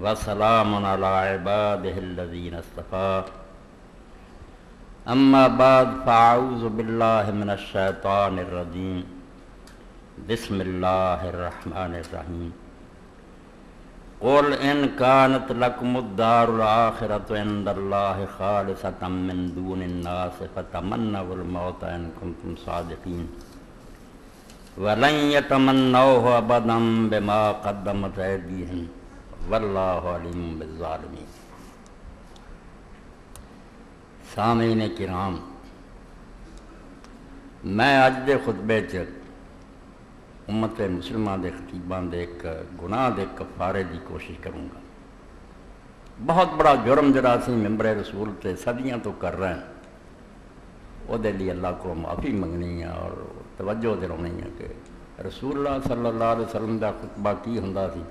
وسلام علی عبادہ الذین اصطفیٰ اما بعد فاعوذ باللہ من الشیطان الرجیم بسم اللہ الرحمن الرحیم قل ان كانت لكم الدار الآخرة عند الله خالصة من دون الناس فتمنوا الموت إن كنتم صادقين ولن يتمنوه أبدا بما قدمت أيديهم والله عليم بالظالمين۔ سامعین کرام، میں اج دے خطبے چ امت مسلمہ دے خطیبان دے ایک گناہ دے کفارے دی کوشش کروں گا۔ بہت بڑا جرم جڑا اسی ممبر رسول تے صدیاں تو کر رہے ہیں، وہ دے لیے اللہ کو معافی منگنی ہے اور توجہ دلانی ہے کہ رسول اللہ صلی اللہ علیہ وسلم دا خطبہ کی ہوندا سی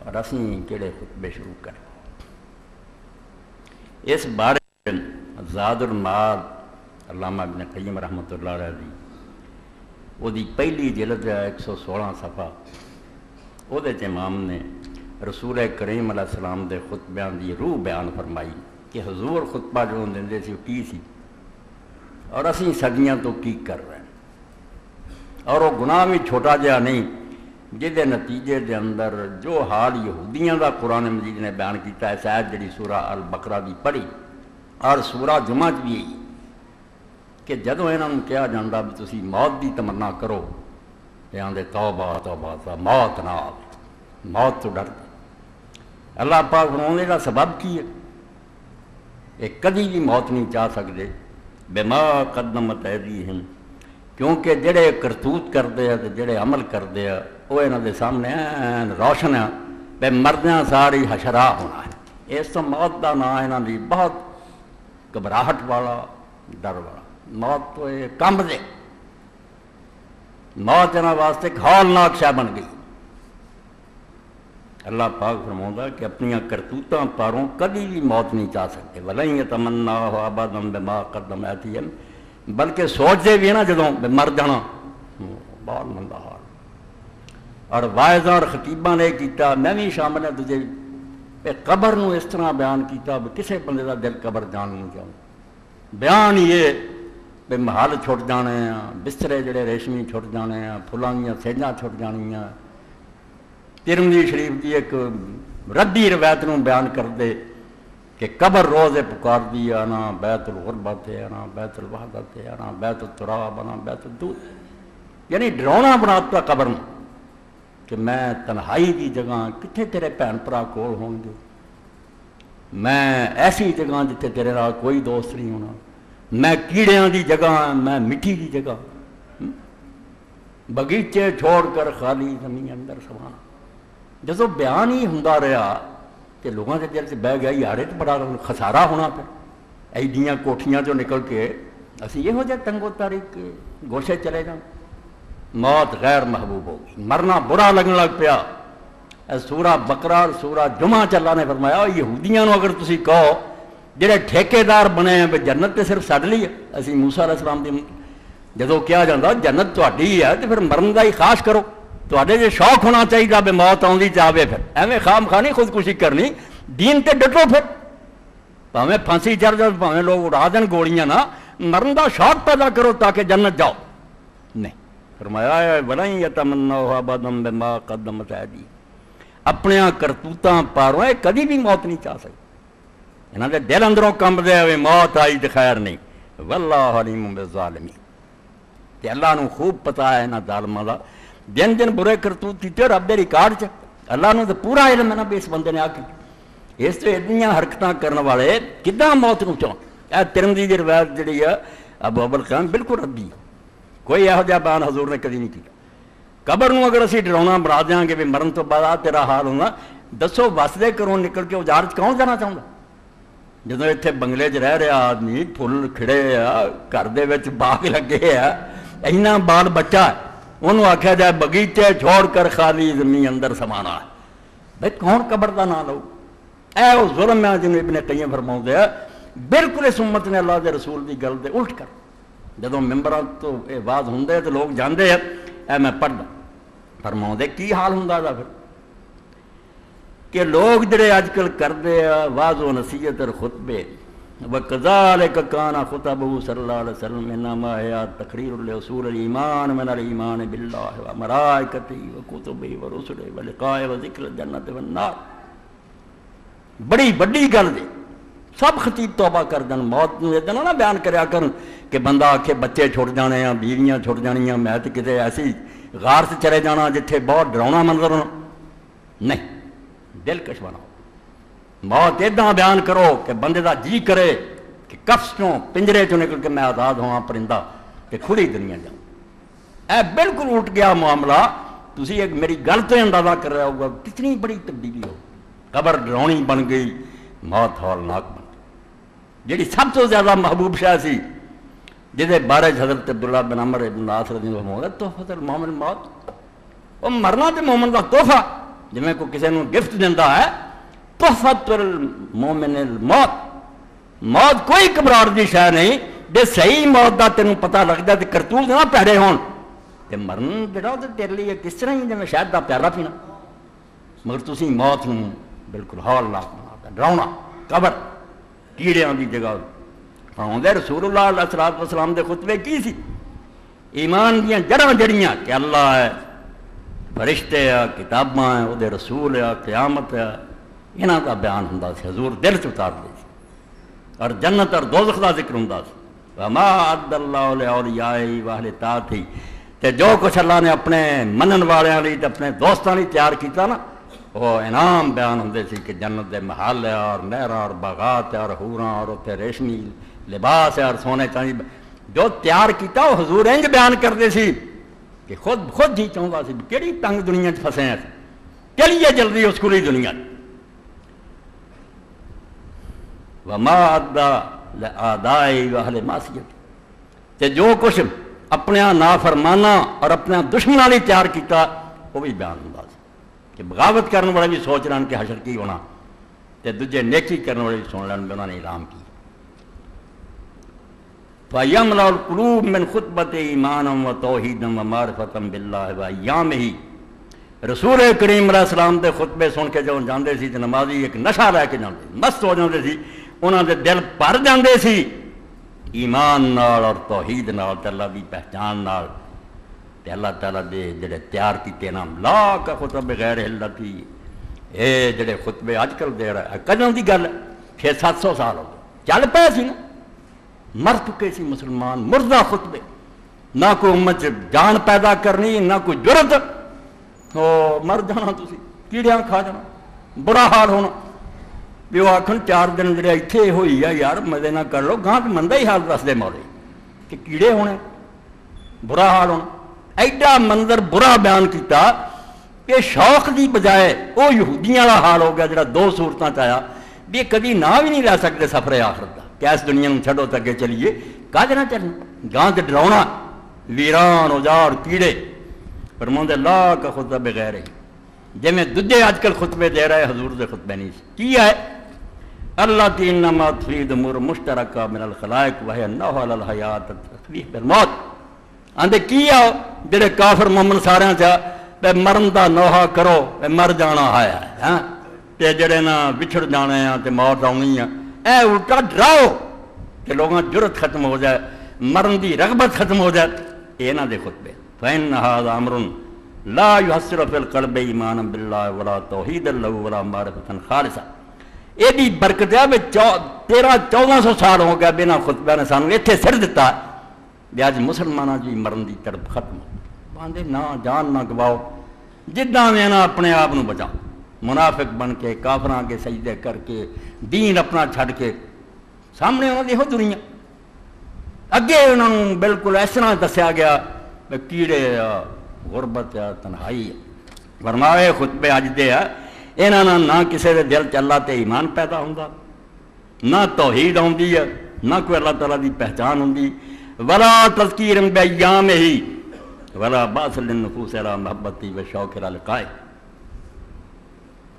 اور اسی کیڑے خطبے شروع کریں۔ اس بارے زاد المعاد علامہ ابن قیم رحمۃ اللہ علیہ دی وہ دی پہلی جلد 116 صفحہ وہ دے امام نے رسول کریم علیہ السلام دے خطبیاں دی روح بیان فرمائی کہ حضور خطبہ جو دیندے سی وہ کی سی اور اسی صدیاں تو کی کر رہے ہیں، اور وہ گناہ بھی چھوٹا جہا نہیں جہدے نتیجے دے اندر جو حال یہودیاں دا قرآن مجید نے بیان کیتا ہے، شاید جڑی سورہ البقرہ دی پڑھی اور سورہ جمعہ بھی یہی کہ جدوں انہاں نوں کہا جاندا بھی تسی موت دی تمنا کرو تے آندے توبہ توبہ موت نہ آوے، موت تو ڈرتے۔ اللہ پاک فرماؤندے دا سبب کی ہے؟ یہ کدی بھی موت نہیں چاہ سکتے بما قدمت ایدیہم، کیونکہ جڑے کرتوت کرتے ہیں تے جڑے عمل کرتے ہیں وہ انہاں دے سامنے این روشن ہے بے مردیاں ساری حشرا ہونا ہے۔ اس تو موت دا نام انہاں دی بہت گھبراہٹ والا، ڈر والا۔ موت تو یہ کم دے، موت انہاں واسطے ایک ہولناک شے بن گئی۔ اللہ پاک فرماؤندا کہ اپنی کرتوتاں پاروں کبھی بھی موت نہیں چاہ سکتے، وَلَن يَتَمَنَّاهُ أَبَدًا بِمَا قَدَّمَتْ أَيْدِيهِمْ، بلکہ سوچتے بھی ہیں نا جدوں مر جانا، بہت مندا حال۔ اور واعظاں اور خطیباں نے کیتا، میں بھی شامل ہے تجھے قبر نو اس طرح بیان کیتا بھی کسے بندے دا دل قبر جان نہیں چاہتا۔ بیان یہ بھی محل چھٹ جانے ہیں، بسترے جڑے ریشمی چھٹ جانے ہیں، پھلاں دیاں سیجاں چھٹ جانیاں۔ ترمذی شریف دی ایک ردی روایت نو بیان کر دے کہ قبر روز پکار دی، انا بیت الغربت ہے، انا بیت الوحدت ہے، انا بیت التراب، انا بیت الدود، یعنی ڈراؤنا بناتا قبر میں کہ میں تنہائی کی جگہ کتنے تیرے بھن بھرا کول ہون گے، میں ایسی جگہ جتے تیرے نال کوئی دوست نہیں ہونا، میں کیڑیاں دی جگہ ہاں، میں مٹی دی جگہ، بغیچے چھوڑ کر خالی زمین اندر سوانا۔ جدو بیان ہی ہوندا رہا کہ لوگوں کے دل سے بہ گیا یارے تو بڑا خسارہ ہونا پہ ایڈیاں کوٹھیاں جو نکل کے اسی یہ ہو جائے تنگو تاریخ گوشے چلے جائیں۔ موت غیر محبوب ہوگی، مرنا برا لگنے لگ پیا۔ سورہ بقرہ اور سورہ جمعہ چ اللہ نے فرمایا یہودیاں نو اگر تسی کہو جڑے ٹھیکے دار بنے ہیں جنت تے صرف سڈ لی ہے، اسی موسیٰ علیہ السلام دی جدو کیا جاتا جنت تہاڈی ہے تو پھر مرن دا ہی خاص کرو، تہاڈے جے شوق ہونا چاہیے بے موت آؤندی چاہے پھر ایویں خام خانی خودکشی کرنی، دین تے ڈٹو پھر بھاویں پھانسی چڑھ جاؤ بھاویں لوگ اڑا دین گولیاں نہ، مرن دا شوق پیدا کرو تاکہ جنت جاؤ۔ نہیں، فرمایا ہے وَلَن يَتَمَنَّوْهُ أَبَدًا بِمَا قَدَّمَتْ أَيْدِيهِمْ، اپنے کرتوتاں پاروں کدی بھی موت نہیں چاہ سکتے، انہاں دے دل اندروں کمبدے ہوئے موت آئی تو خیر نہیں۔ واللہ علیم بالظالمین، کہ اللہ نو خوب پتہ ہے انہاں ظالماں دا جن جن برے کرتوت کیتے رب دے ریکارڈ چ اللہ نو تو پورا علم ہے نا بھی اس بندے نے آ کی اس تو اتنی حرکتاں کرنے والے کداں موت نو چاہن۔ اے ترمذی دی روایت جڑی ہے ابو القاسم بالکل ردی، کوئی یہو جہا بیان حضور نے کدی نہیں کیا۔ قبر نو اگر اسی ڈراؤنا بنا دیاں گے بھی مرن تو بعد آ تیرا حال ہونا، دسو وسدے گھروں نکل کے اجاڑ چ کون جانا چاہتا؟ جدوں اتنے بنگلے چ رہ رہا آدمی، پھل کھڑے آ، گھر دے وچ باغ لگے آ، اینا بال بچہ ہے، انہوں آکھیا جائے بغیچے چھوڑ کر خالی زمین اندر سمانا ہے، بھائی کون قبر دا نام لو؟ اے وہ ظلم ہے جنہوں ابن قیم فرماؤندے ہیں بالکل اس امت نے اللہ دے رسول دی گل دے الٹ کر، جدوں ممبراں تو یہ واز ہوندے تو لوگ جاندے ہیں، اے میں پڑھدا فرماؤندے کی حال ہوندا دا پھر کہ لوگ جڑے اج کل کرتے ہیں واض و نصیحت اور خطبے وَكَذَلِكَ كَانَ خُطَبُهُ صلی اللہ علیہ وسلم انما ہے تقریر لأصول الایمان من الایمان باللہ وملائکتہ وکتبہ ورسلہ ولقاء وذکر الجنت والنار. بڑی بڑی گل دے سب خطیب توبہ کر دن موت نو ادنا نہ بیان کریا کرن کہ بندہ آکھے بچے چھوٹ جانے ہیں بیویاں چھوٹ جانیاں میں تو کتے ایسی غار سے چلے جانا جتھے بہت ڈراؤنا منظر ہونا. نہیں دل کش بناؤ موت ادھا بیان کرو کہ بندے دا جی کرے کہ کفس چوں پنجرے چوں نکل کے میں آزاد ہوا پرندہ کہ کھلی دنیا جاؤں. اے بالکل اٹھ گیا معاملہ. تسی ایک میری گل تو اندازہ کر رہا ہوگا کتنی بڑی تبدیلی ہو. قبر ڈراؤنی بن گئی موت ہولناک بن گئی. جیڑی سب تو زیادہ محبوب شاہ سی جہدے بارے حضرت عبداللہ بن عمر بن العاص رضی اللہ عنہ تحفۃ المومن موت. وہ مرنا تو مومن کا تحفہ جویں کو کسی نے گفٹ دینا ہے. تحفۃ المومن الموت. موت کوئی گھبراہٹ دی شے نہیں جے صحیح موت دا تینوں پتہ لگدا تے کرتوت نہ پیڑے ہون تے مرن جڑا تے تیرے لیے کس طرح ہی جویں شہد دا پیالہ پینا. مگر تسی موت نوں بالکل ہولناک بنا ڈراؤنا قبر کیڑیاں دی جگہ فرماؤندے رسول اللہ علیہ الصلوۃ والسلام دے خطبے کی سی ایمان دیاں جڑاں جڑیاں کہ اللہ ہے فرشتے ہیں کتاباں ہیں وہ دے رسول ہے قیامت ہے انہاں دا بیان ہوندا سی. حضور دل چ اتار دے سی اور جنت اور دوزخ دا ذکر ہوندا سی. وما اعد اللہ لاولیاء واہل طاعت ہی تے جو کچھ اللہ نے اپنے منن والیاں لئی تے اپنے دوستاں لئی تیار کیتا نا وہ انعام بیان ہوندے سی کہ جنت دے محل ہے اور نہراں اور باغات ہے اور حوراں اور اتنے ریشمی لباس ہے اور سونے چاندی جو تیار کیتا وہ حضور انج بیان کرتے سی کہ خود ہی چاہتا سی کیڑی تنگ دنیا پھسے ہیں چلیے جلدی اس کھلی دنیا. وما ادا لآدائی واہل معصیت تے جو کچھ اپنے نافرمانا اور اپنے دشمنوں نے تیار کیتا وہ بھی بیان ہوندا سی کہ بغاوت کرنے والے بھی سوچ رہے ہیں کہ حشر کی ہونا تے دوجے نیکی کرنے والے بھی سن لین بھی انہوں نے اعلان کی. فَيَمْلَأُ الْقُلُوبَ مِنْ خُطْبَةِ إِيمَانًا وَتَوْحِيدًا وَمَعْرِفَةً بِاللَّهِ وَأَيَّامِهِ. رسول کریم علیہ السلام دے خطبے سن کے جو جاندے سی تے نمازی ایک نشہ لے کے جاندے مست ہو جاندے سی. انہاں دے دل بھر جاندے سی ایمان نال اور توحید نال تے اللہ دی پہچان نال تے اللہ تعالیٰ دے جڑے تیار کیتے نام لا کا خطب غیر ہلتی. اے جڑے خطبے اج کل دے رہا ہے کدوں دی گل 600-700 سال ہو گئے چل پے سی نا مر چکے سی مسلمان مردہ خطبے. نہ کوئی امت جان پیدا کرنی نہ کوئی جرت مر جانا تسی کیڑیاں کھا جانا برا حال ہونا. بھی وہ آخر 4 دن جڑے اتنے ہوئی ہے یار مزے نہ کر لو گاہ مندہ ہی حال دس دے مولے کہ کیڑے ہونے برا حال ہونا. ایڈا منظر برا بیان کیتا کہ شوق دی بجائے وہ یہودیاں والا حال ہو گیا جڑا 2 صورتاں چایا بھی یہ کبھی نہ بھی نہیں رہ سکتے سفر آخرت کا کہ اس دنیا میں چھڑو تک چلیے کاج نہ چلنا گاہ سے ڈراؤنا ویران اجاڑ کیڑے. فرماؤندے لا کا خطبہ بغیر ہی جی میں دجے اج کل خطبے دے رہے حضور دے خطبے نہیں کی ہے. اللہ تی انما تفید امور مشترکہ من الخلائق وہی انہو علی الحیات تخویف بالموت. آندے کی ہے جڑے کافر مومن سارے چاہ بے مرن دا نوحہ کرو بے مر جانا ہے تے جڑے نا بچھڑ جانے ہیں تے موت آنی ہے. اے الٹا ڈراؤ کہ لوگاں جرت ختم ہو جائے مرن دی رغبت ختم ہو جائے. اے نا دے خطبے فإن هذا أمر لا يحصل في القلب ایمانا باللہ ولا توحید اللہ ولا معرفتا خالصا. ایڈی برکت ہے 1300-1400 سال ہو گیا بنا خطبہ نے سانو اتنے سر دیتا ہے بھی آج مسلمانہ جی مرن دی طرف ختم باندھے نہ جان نہ گواؤ جدہ میں نہ اپنے آپ نو بچاؤ منافق بن کے کافراں کے سجدے کر کے دین اپنا چھڑ کے سامنے انہوں نے ہو دنیا اگے انہوں نے بالکل اس طرح دسیا گیا کیڑے غربت یا تنہائی. فرماوے خطبے اج دے انہاں نہ کسی دے دل چ اللہ تے ایمان پیدا ہوندا نہ توحید آندی ہے نہ کوئی اللہ تعالیٰ دی پہچان ہوندی ولا تذکیر بایامہ ولا باعث للنفوس علی محبتی و شوق علی لقائے.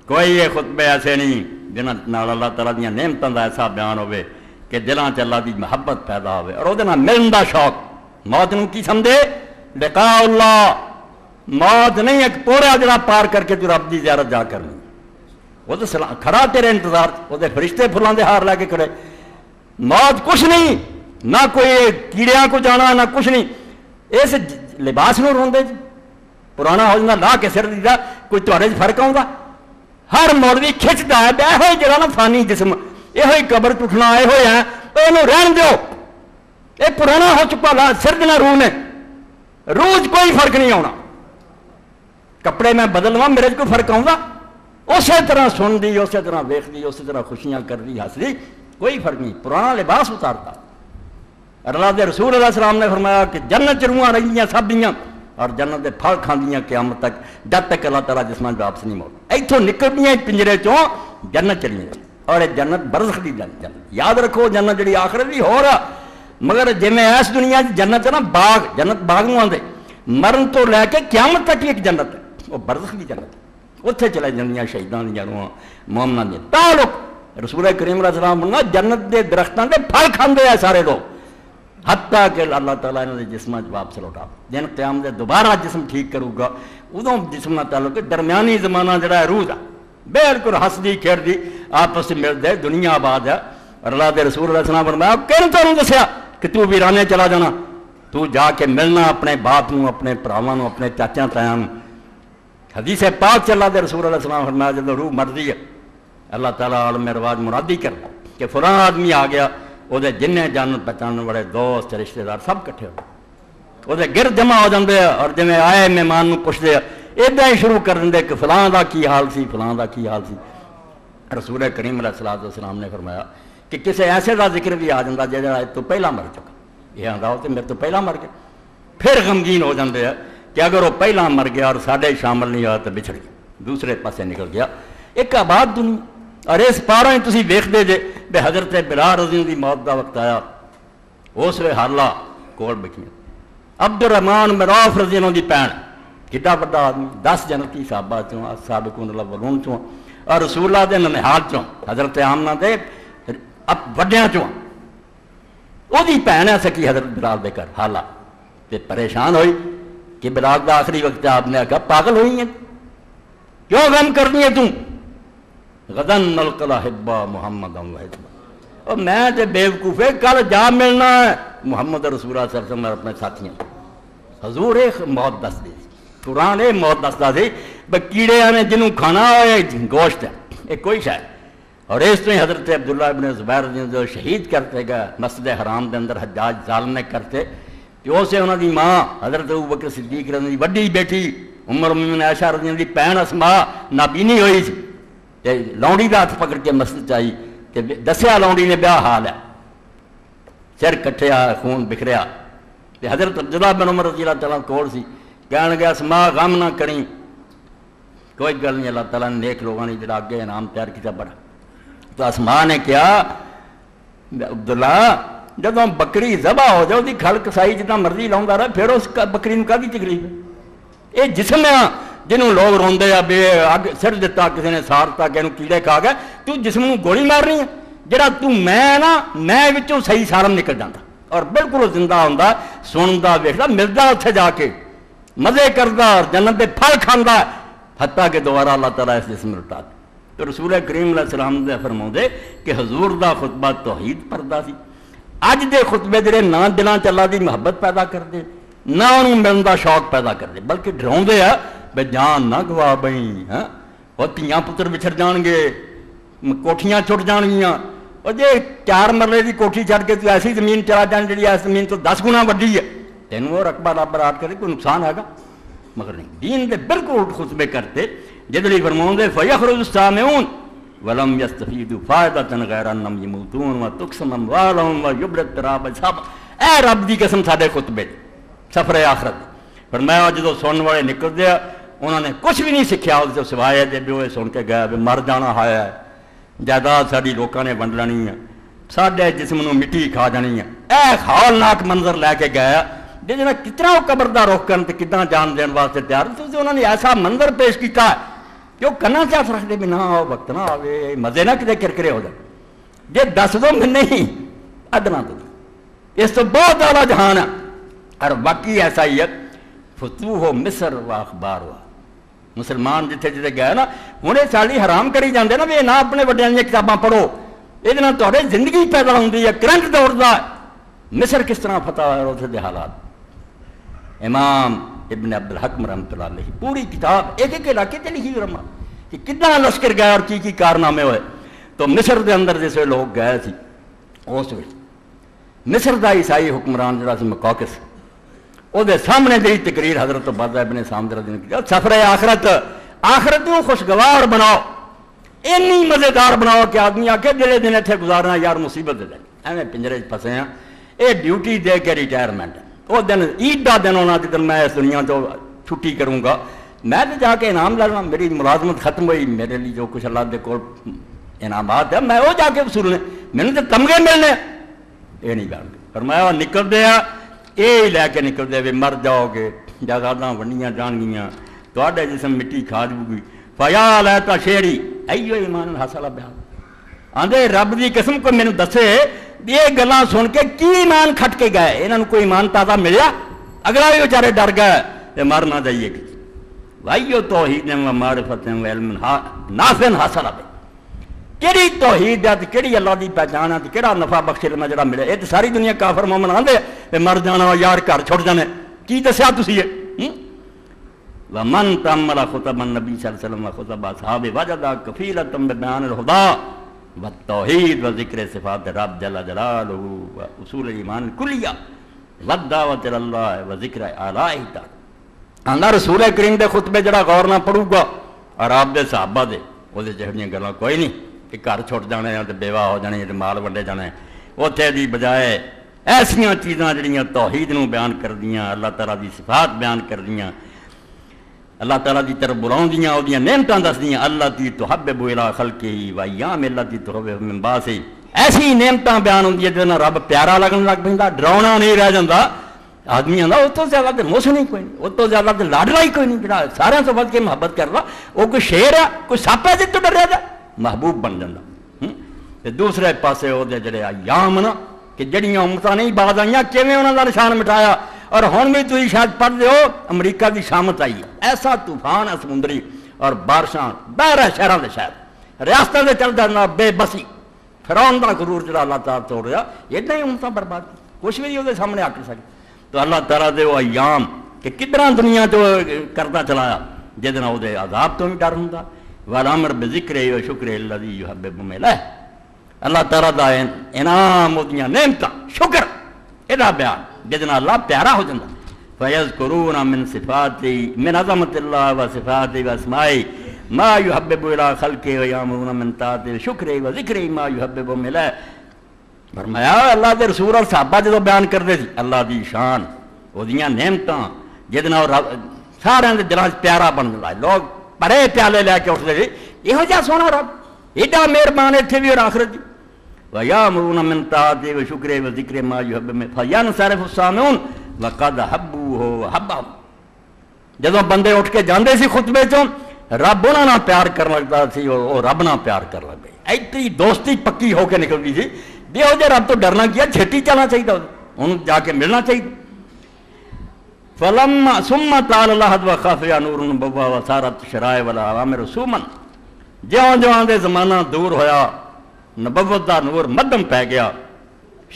کوئی یہ خطبے ایسے نہیں جنہاں نال اللہ تعالیٰ دیاں نعمتاں دا ایسا بیان ہوئے کہ دلاں چ اللہ دی محبت پیدا ہوئے اور وہ ملن دا شوق. موت نوں کی سمجھے لقاء اللہ موت نہیں ایک پورا جڑا پار کر کے تو رب دی زیارت جا کرنی وہ تو کھڑا تیرے انتظار، وہ فرشتے پھلاں دے ہار لے کے کھڑے. موت کچھ نہیں، نہ کوئی کیڑیاں کو جانا نہ کچھ نہیں. اس لباس نو روندے جی پرانا ہو جانا لا کے سر دیتا، کوئی تھوڑے فرق آؤں گا؟ ہر مولوی کھچتا ہے یہ جڑا نا فانی جسم یہ قبر ٹوٹنا آئے ہوئے ہیں تو انہوں رہن دو، یہ پرانا ہو چکا لا سر دینا روح نے، روز کوئی فرق نہیں آنا. کپڑے میں بدل لوا میرے کوئی فرق آؤں گا؟ اسی طرح سن دی، اسی طرح ویخ دی، اسی طرح خوشیاں کر دی، ہس دی، کوئی فرق نہیں. پرانا لباس اتارتا. اللہ دے رسول علیہ السلام نے فرمایا کہ جنت چ روحاں رہندیاں سب دیاں اور جنت دے پھل کھاندیاں قیامت تک، جب تک اللہ تعالیٰ جسماں واپس نہیں موڑ. ایتھوں نکلدیاں پنجرے چوں جنت چلی جاتی، اور یہ جنت برزخ دی جنت. یاد رکھو جنت جڑی آخرت دی ہو رہا، مگر جویں اس دنیا جنت ہے نا باغ، جنت باغ نوں آندے، مرن تو لے کے قیامت تک ایک جنت ہے، وہ برزخ دی جنت. اتنے چلے جاندیاں شہیداں دیاں روحاں، مومناں دیاں. تعلق رسول کریم علیہ السلام بولنا جنت دے درختاں دے پھل کھاندے ہیں سارے لوگ، حتیٰ کہ اللہ تعالیٰ انہوں نے جسماں واپس لوٹا. جن قیام دے دوبارہ جسم ٹھیک کروں گا ادوں جسم نہ تعلق درمیانی زمانہ جڑا ہے روح دا بالکل ہسدی کھیڑ دی آپس میں مل دے، دنیا آباد ہے. اور اللہ دے رسول علیہ السلام فرمایا کن تمہیں دسیا کہ تو ویرانے چلا جانا، تو جا کے ملنا اپنے باپ نو، اپنے پراواں نو، اپنے چاچا تایاں نو. حدیث پاک اللہ دے رسول علیہ السلام فرمایا جب روح مرضی ہے اللہ تعالیٰ عالم رواج مرادی کرتا کہ فلاں آدمی آ گیا، وہ جن جان پہچان والے دوست رشتے دار سب کٹھے ہو وہ گرد جمع ہو جاتے ہیں، اور جی آئے مہمان نو پوچھتے ہیں ادا ہی شروع کر دیں کہ فلاں دا کی حال سی، فلاں دا کی حال سی. رسول کریم علیہ الصلوۃ والسلام نے فرمایا کہ کسی ایسے دا ذکر بھی آ جاتا جہاں تو پہلا مر چکا، یہ آتا ہو تو میرے تو پہلا مر گیا. پھر غمگین ہو جاتے ہیں کہ اگر وہ پہلا مر گیا اور ساڈے شامل نہیں ہوا تو بچھڑ گیا، دوسرے پاسے نکل گیا. ایک آباد دنیا، اور اس پارا ہی تسی ویکھدے جے بے حضرت بلال رضی اللہ دی موت دا وقت آیا، اس وے حالہ کول بیٹھیاں. عبد الرحمان مراف رضی اللہ دی بہن، کڈا بڑا آدمی، 10 جنتی صحابہ چوں، سابقون الاولون چوں، اور رسول اللہ دے ننہال چوں، حضرت آمنہ دے وڈیاں چوں. وہ دی بہن ہے سکی حضرت بلال دے کر حالہ تے پریشان ہوئی کہ بلال دا آخری وقت آپ نے کہا پاگل ہوئی ہیں کیوں غم کرنی ہے تم؟ غدن نلقل حبا محمد اور میں تے بیوقوفے کل جا ملنا ہے محمد رسول اللہ صلی اللہ علیہ وسلم اپنے ساتھیاں. حضور ایک موت دس دی، قرآن ایک موت دستا سی بھئی کیڑے آنے جنہوں کھانا ہوئے گوشت ہے ایک کوئی شاید. اور اس تو ہی حضرت عبداللہ ابن زبیر جو شہید کرتے گئے مسجد حرام دے اندر حجاج ظالم نے کرتے، کہ اسے انہوں دی ماں حضرت ابوبکر صدیق رضی اللہ دی وڈی بیٹی عمر المومنین عائشہ رضی اللہ دی بہن اسماء نابینی ہوئی سی، لونڈی دا ہاتھ پکڑ کے مسجد چاہی کہ دسیا لونڈی نے بیاہ حال ہے، سر کٹھیا خون بکھریا. حضرت عبداللہ بن عمر رضی اللہ تعالیٰ کول سی، کہنے گیا اسماء غم نہ کریں، کوئی گل نہیں، اللہ تعالیٰ نے نیک لوگوں نے جڑا اگے انعام تیار کیا بڑا. تو اسماء نے کیا عبداللہ جب بکری ذبح ہو جائے وہ کھل کسائی جتنا مرضی لاؤں رہا پھر اس بکری میں کافی تکلیف ہے؟ یہ جسم ہے جنہوں لوگ روندے یا بے اگ سر دیتا کسی نے سارتا کہ کیڑے کھا گئے، تو جسم کو گولی مارنی ہے جڑا تو میں نا میں وچوں صحیح سالم نکل جاتا اور بالکل زندہ ہوندا سندا ویکھدا ملدا اتنے جا کے مزے کردا اور جنت دے پھل کھاندا حتیٰ کہ دوبارہ اللہ تعالیٰ اس جسم لٹا دے. تو رسول کریم علیہ السلام دے فرماؤندے کہ حضور دا خطبہ توحید پردہ سی. اج دے خطبے جڑے نہ دلاں چ اللہ دی محبت پیدا کر دے نہ انہوں ملن دا شوق پیدا کر دے بلکہ ڈراؤندے آ بے جان نہ گوا بئی، ہاں وہ تیاں پتر بچھڑ جان گے، کوٹھیاں چھٹ جان گیاں، اور جے 4 مرلے دی کوٹھی چھڑ کے تو ایسی زمین چلا جان جڑی اس زمین تو 10 گنا وڈی ہے، تینوں وہ رقبہ برات کرے کوئی نقصان ہے گا؟ مگر نہیں، دین دے بالکل الٹ خطبے کرتے جدلی فرماؤندے فیخرج السامعون ولم یستفیدوا فائدۃ غیر انہم یموتون وتقسم اموالہم ویبلغ التراب سب. اے رب دی قسم ساڈے خطبے سفر آخرت فرمایا جدو سنن والے نکلتے ہیں انہوں نے کچھ بھی نہیں سیکھا اس سوائے دے بھی وہ سن کے گیا بھی مر جانا ہے، جائیداد ساری لوگوں نے ونڈ لینی ہے، ساڈے جسم نو مٹی کھا جانی ہے. اے خولناک منظر لے کے گیا جی جنا کتنا وہ قبر دا رخ کرن تے کتنا جان دین واسطے تیار تھے، انہوں نے ایسا منظر پیش کیتا ہے کہ وہ کنا چاس رکھتے بھی نہ آؤ وقت نہ آوے مزے نہ کتے کرکرے ہو جائے. جی دس دو میں نہیں ادنا تو اس تو بہت اعلیٰ جہان ہے. اور باقی ایسا ہی ہے فتوح مصر و اخبار ہوا مسلمان جتھے جتھے گئے نا ہوں یہ سالی حرام کری جاندے نا بھی نہ اپنے وڈیاں دیا کتاباں پڑھو، یہ تھوڑے زندگی پیدا ہوتی ہے، کرنٹ دوڑتا ہے۔ مصر کس طرح فتح ہوا اتنے دے حالات، امام ابن عبد الحکم رحمۃ اللہ علیہ پوری کتاب ایک ایک علاقے سے لکھی رما کہ کتنا لشکر گیا اور کی کارنامے ہوئے۔ تو مصر دے اندر جس لوگ گئے تھے اس وقت مصر دا عیسائی حکمران جڑا سی مقوقس، وہ سامنے جی تقریر حضرت عبادہ ابن سامد رضی اللہ عنہ کی، سفر آخرت کو خوشگوار بناؤ، اینی مزیدار بناؤ کہ آدمی آ کے جڑے دن اتنے گزارنا یار مصیبت دے دیں، ایویں پنجرے پھسے ہیں، یہ ڈیوٹی دے کے ریٹائرمنٹ ہے۔ وہ دن عید کا دن ہونا جدن میں اس دنیا تو چھٹی کروں گا، میں تو جا کے انعام لینا، میری ملازمت ختم ہوئی، میرے لیے جو کچھ اللہ دے کول انعامات ہے میں وہ جا کے وصولنے، میں نے تو تمغے ملنے، یہ نہیں کرتے۔ فرمایا نکلتے ہیں یہ لے کے نکلتے بھی مر جاؤ گے، جائیداداں ونڈیاں جان گیاں، تھوڑے جسم مٹی کھا جائے گی، فیا لیتا شیری ایو ایمان حاصل بیان آندے رب دی قسم کو مینوں دسے یہ گلاں سن کے کی ایمان کھٹ کے گئے، انہوں کوئی ایمان تازہ ملیا؟ اگلا بھی بیچارے ڈر گئے کہ مر نہ جائیے کہ وائیو توحید و معرفت و علم نافع حاصل ہے، کیڑی توحید ہے کیڑی اللہ دی پہچان ہے کیڑا نفع بخش علم جڑا ملے، یہ تو ساری دنیا کافر مومن آندے تے مر جانا یار گھر چھوڑ جانے، کی دسیا تسی یہ؟ ومن تأمل خطب النبی صلی اللہ علیہ وسلم و خطب اصحاب وجد کفیلۃ ببیان الہدی والتوحید وذکر صفات رب جل جلالہ واصول ایمان کلیہ والدعوۃ الی اللہ وذکر آلائہ تعالی۔ آندا رسول کریم دے خطبے جڑا غور نہ پڑھو گا اور آپ دے صحابہ دے وہ جہڑیاں گلاں کوئی نہیں کہ گھر چھوڑ جانے تے بیوہ ہو جانے تے مال ونڈے جانے، اوتھے دی بجائے ایسیاں چیزاں جڑیاں توحید نو بیان کردیاں، اللہ تعالیٰ دی صفات بیان کردیاں، اللہ تعالیٰ دی طرف بلاؤں دیاں، وہ دیاں نعمتاں دس دیاں، اللہ تی تحبب الی خلقہ و ایام اللہ تی تحبب من بعثہ، ایسی نعمتاں بیان ہوندی ہے جس نال رب پیارا لگن لگ پیندا، ڈراؤنا نہیں رہ جاندا، آدمی آندا اس تو زیادہ تے موسنی کوئی نہیں، اس تو زیادہ تے لاڈلا ہی کوئی نہیں، جڑا سارے تو ود کے محبت کردا، وہ کوئی شیر ہے کوئی سپ ہے جس تو ڈریا جائے، محبوب بن جاندا۔ تے دوسرے پاسے وہ جڑے ایام نا کہ جڑیاں امتاں نہیں بعد آئیاں کیویں انہاں دا نشان مٹایا، اور ہن بھی تھی شاید پڑھ دے ہو امریکہ کی شامت آئی ہے، ایسا طوفان ہے سمندری اور بارشاں بہر ہے شہراں دے شہر ریاستاں دے چل جانا، بے بسی فرعون دا غرور جڑا اللہ تعالیٰ توڑ رہا، اتنا ہی امتاں برباد کچھ بھی وہ سامنے آ کے سکے۔ تو اللہ تعالیٰ دے وہ ایام کہ کدھر دنیا تو کرتا چلایا جہد نال وہ عذاب تو بھی ڈر ہوندا، والامر بذکر و شکر الذی یحبب الیہ، اللہ تعالیٰ دا انعام ودیاں نعمتاں شکر یہ بیان جہد اللہ پیارا ہو جاتا۔ فیذکرون من صفات من عظمت اللہ و صفات و اسماء ما یحبب الی خلقہ و یامرون من طاعت شکر و ذکر ما یحبب الیہ۔ فرمایا اللہ دے رسول اور صحابہ جدو بیان کرتے تھے اللہ دی شان وہ دیاں نعمتاں جہد نال سارے دے دلاں پیارا بن جاتا ہے، لوگ پرے پیالے لے کے اٹھتے تھے یہو جہا سونا رب ایڈا مہربان اتنے بھی اور آخرت دی۔ وَيَأْمُرُونَ مِن طَاعَتِهِ وَشُكْرِهِ وَذِكْرِ مَا يُحِبُّ فَيَنصَرِفُ السَّامِعُونَ وَقَدْ حَبُّوهُ وَحَبَّهُ۔ جدو بندے اٹھ کے جاندے سی خطبے چوں رب انہاں نال پیار کرن لگتا سی اور رب نال پیار کر لگ گئے، ایتری دوستی پکی ہو کے نکلتی تھی بھی وہ جے رب تو ڈرنا کیا چھٹی چلنا چاہیے انہوں جا کے ملنا چاہیے۔ فَلَمَّا ثُمَّ تَعَالَى اللَّهُ وَخَفِيَ نُورُ النُّبُوَّةِ وَصَارَتْ الشَّرَائِعُ وَالْأَوَامِرُ رُسُومًا، جیوں جیوں دے زمانہ دور ہویا نبوت دا نور مدم پہ گیا،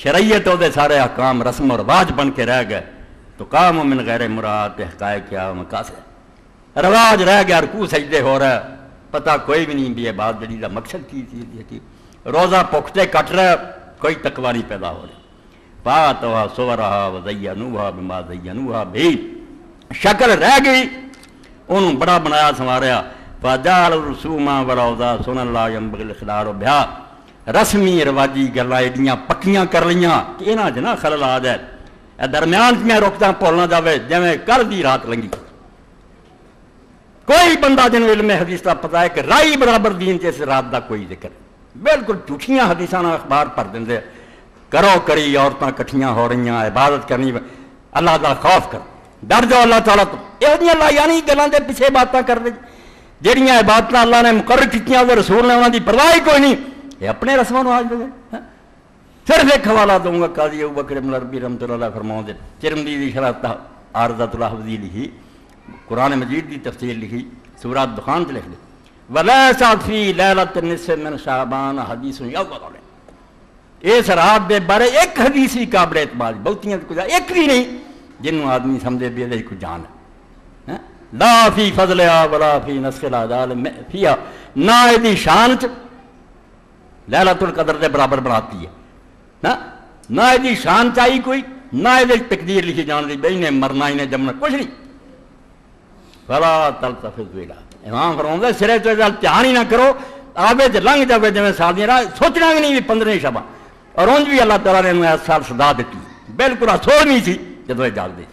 شریعت دے سارے احکام رسم و رواج بن کے رہ گئے، تو کام من غیر مراد حقائق کیا مقاصد رواج رہ گیا، رکوع سجدے ہو رہا ہے، پتہ کوئی بھی نہیں بھی یہ بات جڑی دا مقصد کی تھی، روزہ پختے کٹ رہا کوئی تقوی نہیں پیدا ہو رہا۔ فاتوا صورہا وزینوہا بما زینوہا بھی شکل رہ گئی انہوں بڑا بنایا سنواریا، فجعل الرسوما والاوضاع سنن لا ينبغي الاخلال بها، رسمی رواجی گلاں ایڈیاں پکیاں کر لیاں کہ انہاں جنا خلل آ جائے، درمیان میں رکتا بھولنا جاوے جویں کل دی رات لنگی۔ کوئی بندہ جنوں علم حدیث کا پتہ ہے کہ رائی برابر دین سے اس رات دا کوئی ذکر بالکل جھوٹیاں حدیثاں اخبار پڑھ دیں، کرو کری عورتاں کٹھیاں ہو رہی ہیں، عبادت کرنی، اللہ دا خوف کر، ڈر جاؤ اللہ تعالیٰ تو، یہ اللہ یعنی گلاں دے پیچھے باتاں کر دے جہاں عبادت اللہ نے مقرر کیتیاں اور رسول نے انہوں کی پرواہ ہی کوئی نہیں، یہ اپنے رسموں آج دے۔ صرف ایک حوالہ دوں گا، قاضی ابوبکر بن عربی رحمۃ اللہ علیہ فرماؤں ترمذی دی شرح عارضۃ الاحوذی لکھی، قرآن مجید دی تفسیر لکھی، سورہ دخان سے لکھ دے وَلَيْسَ فِي لَيْلَةِ النِّصْفِ مِنْ شَعْبَانَ حدیث یوم اس رات دے بارے ایک حدیث ہی قابل اعتماد بہتیاں کچھ ایک بھی نہیں جنہوں آدمی سمجھے بھی یہ کوئی جان ہے لا فی فضلہا ولا فی نسخ العدال فیہا نہ ایدی شان چ لیلۃ القدر دے برابر بناتی ہے نہ ایدی شان چاہی کوئی نہ ایدی تقدیر لکھی جان دی بھئی نے مرنا ہی نے جمنا کچھ نہیں فلا تلتفت الیہا امام فرماؤں دے سرے تو دھیان ہی نہ کرو آبے تے لنگ جاوے جویں سادیاں راہ سوچنا بھی نہیں بھی 15 شبہ اور انج بھی اللہ تعالیٰ نے انہیں اس سال صدا دیتی بالکل سوڑنی سی جدو یہ جاگ دی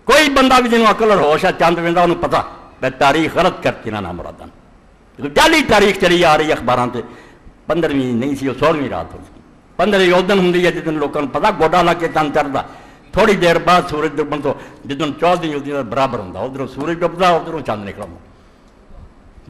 کوئی بندہ بھی جنہوں عقل اور ہوش ہے چاند ویندا انہوں پتا کہ تاریخ غلط کرتی نہ مرادن جعلی تاریخ چلی آ رہی اخباراں تے 15ویں نہیں سی وہ 16ویں رات ہو سی 15ویں اس دن ہوندی ہے جدن لوگوں کو پتا گوڈا لا کے چاند چڑھدا تھوڑی دیر بعد سورج ڈبن تو جدن 14ویں ہوندی ہے برابر ہوندا ادھروں سورج ڈبدا ادھروں چاند نکلدا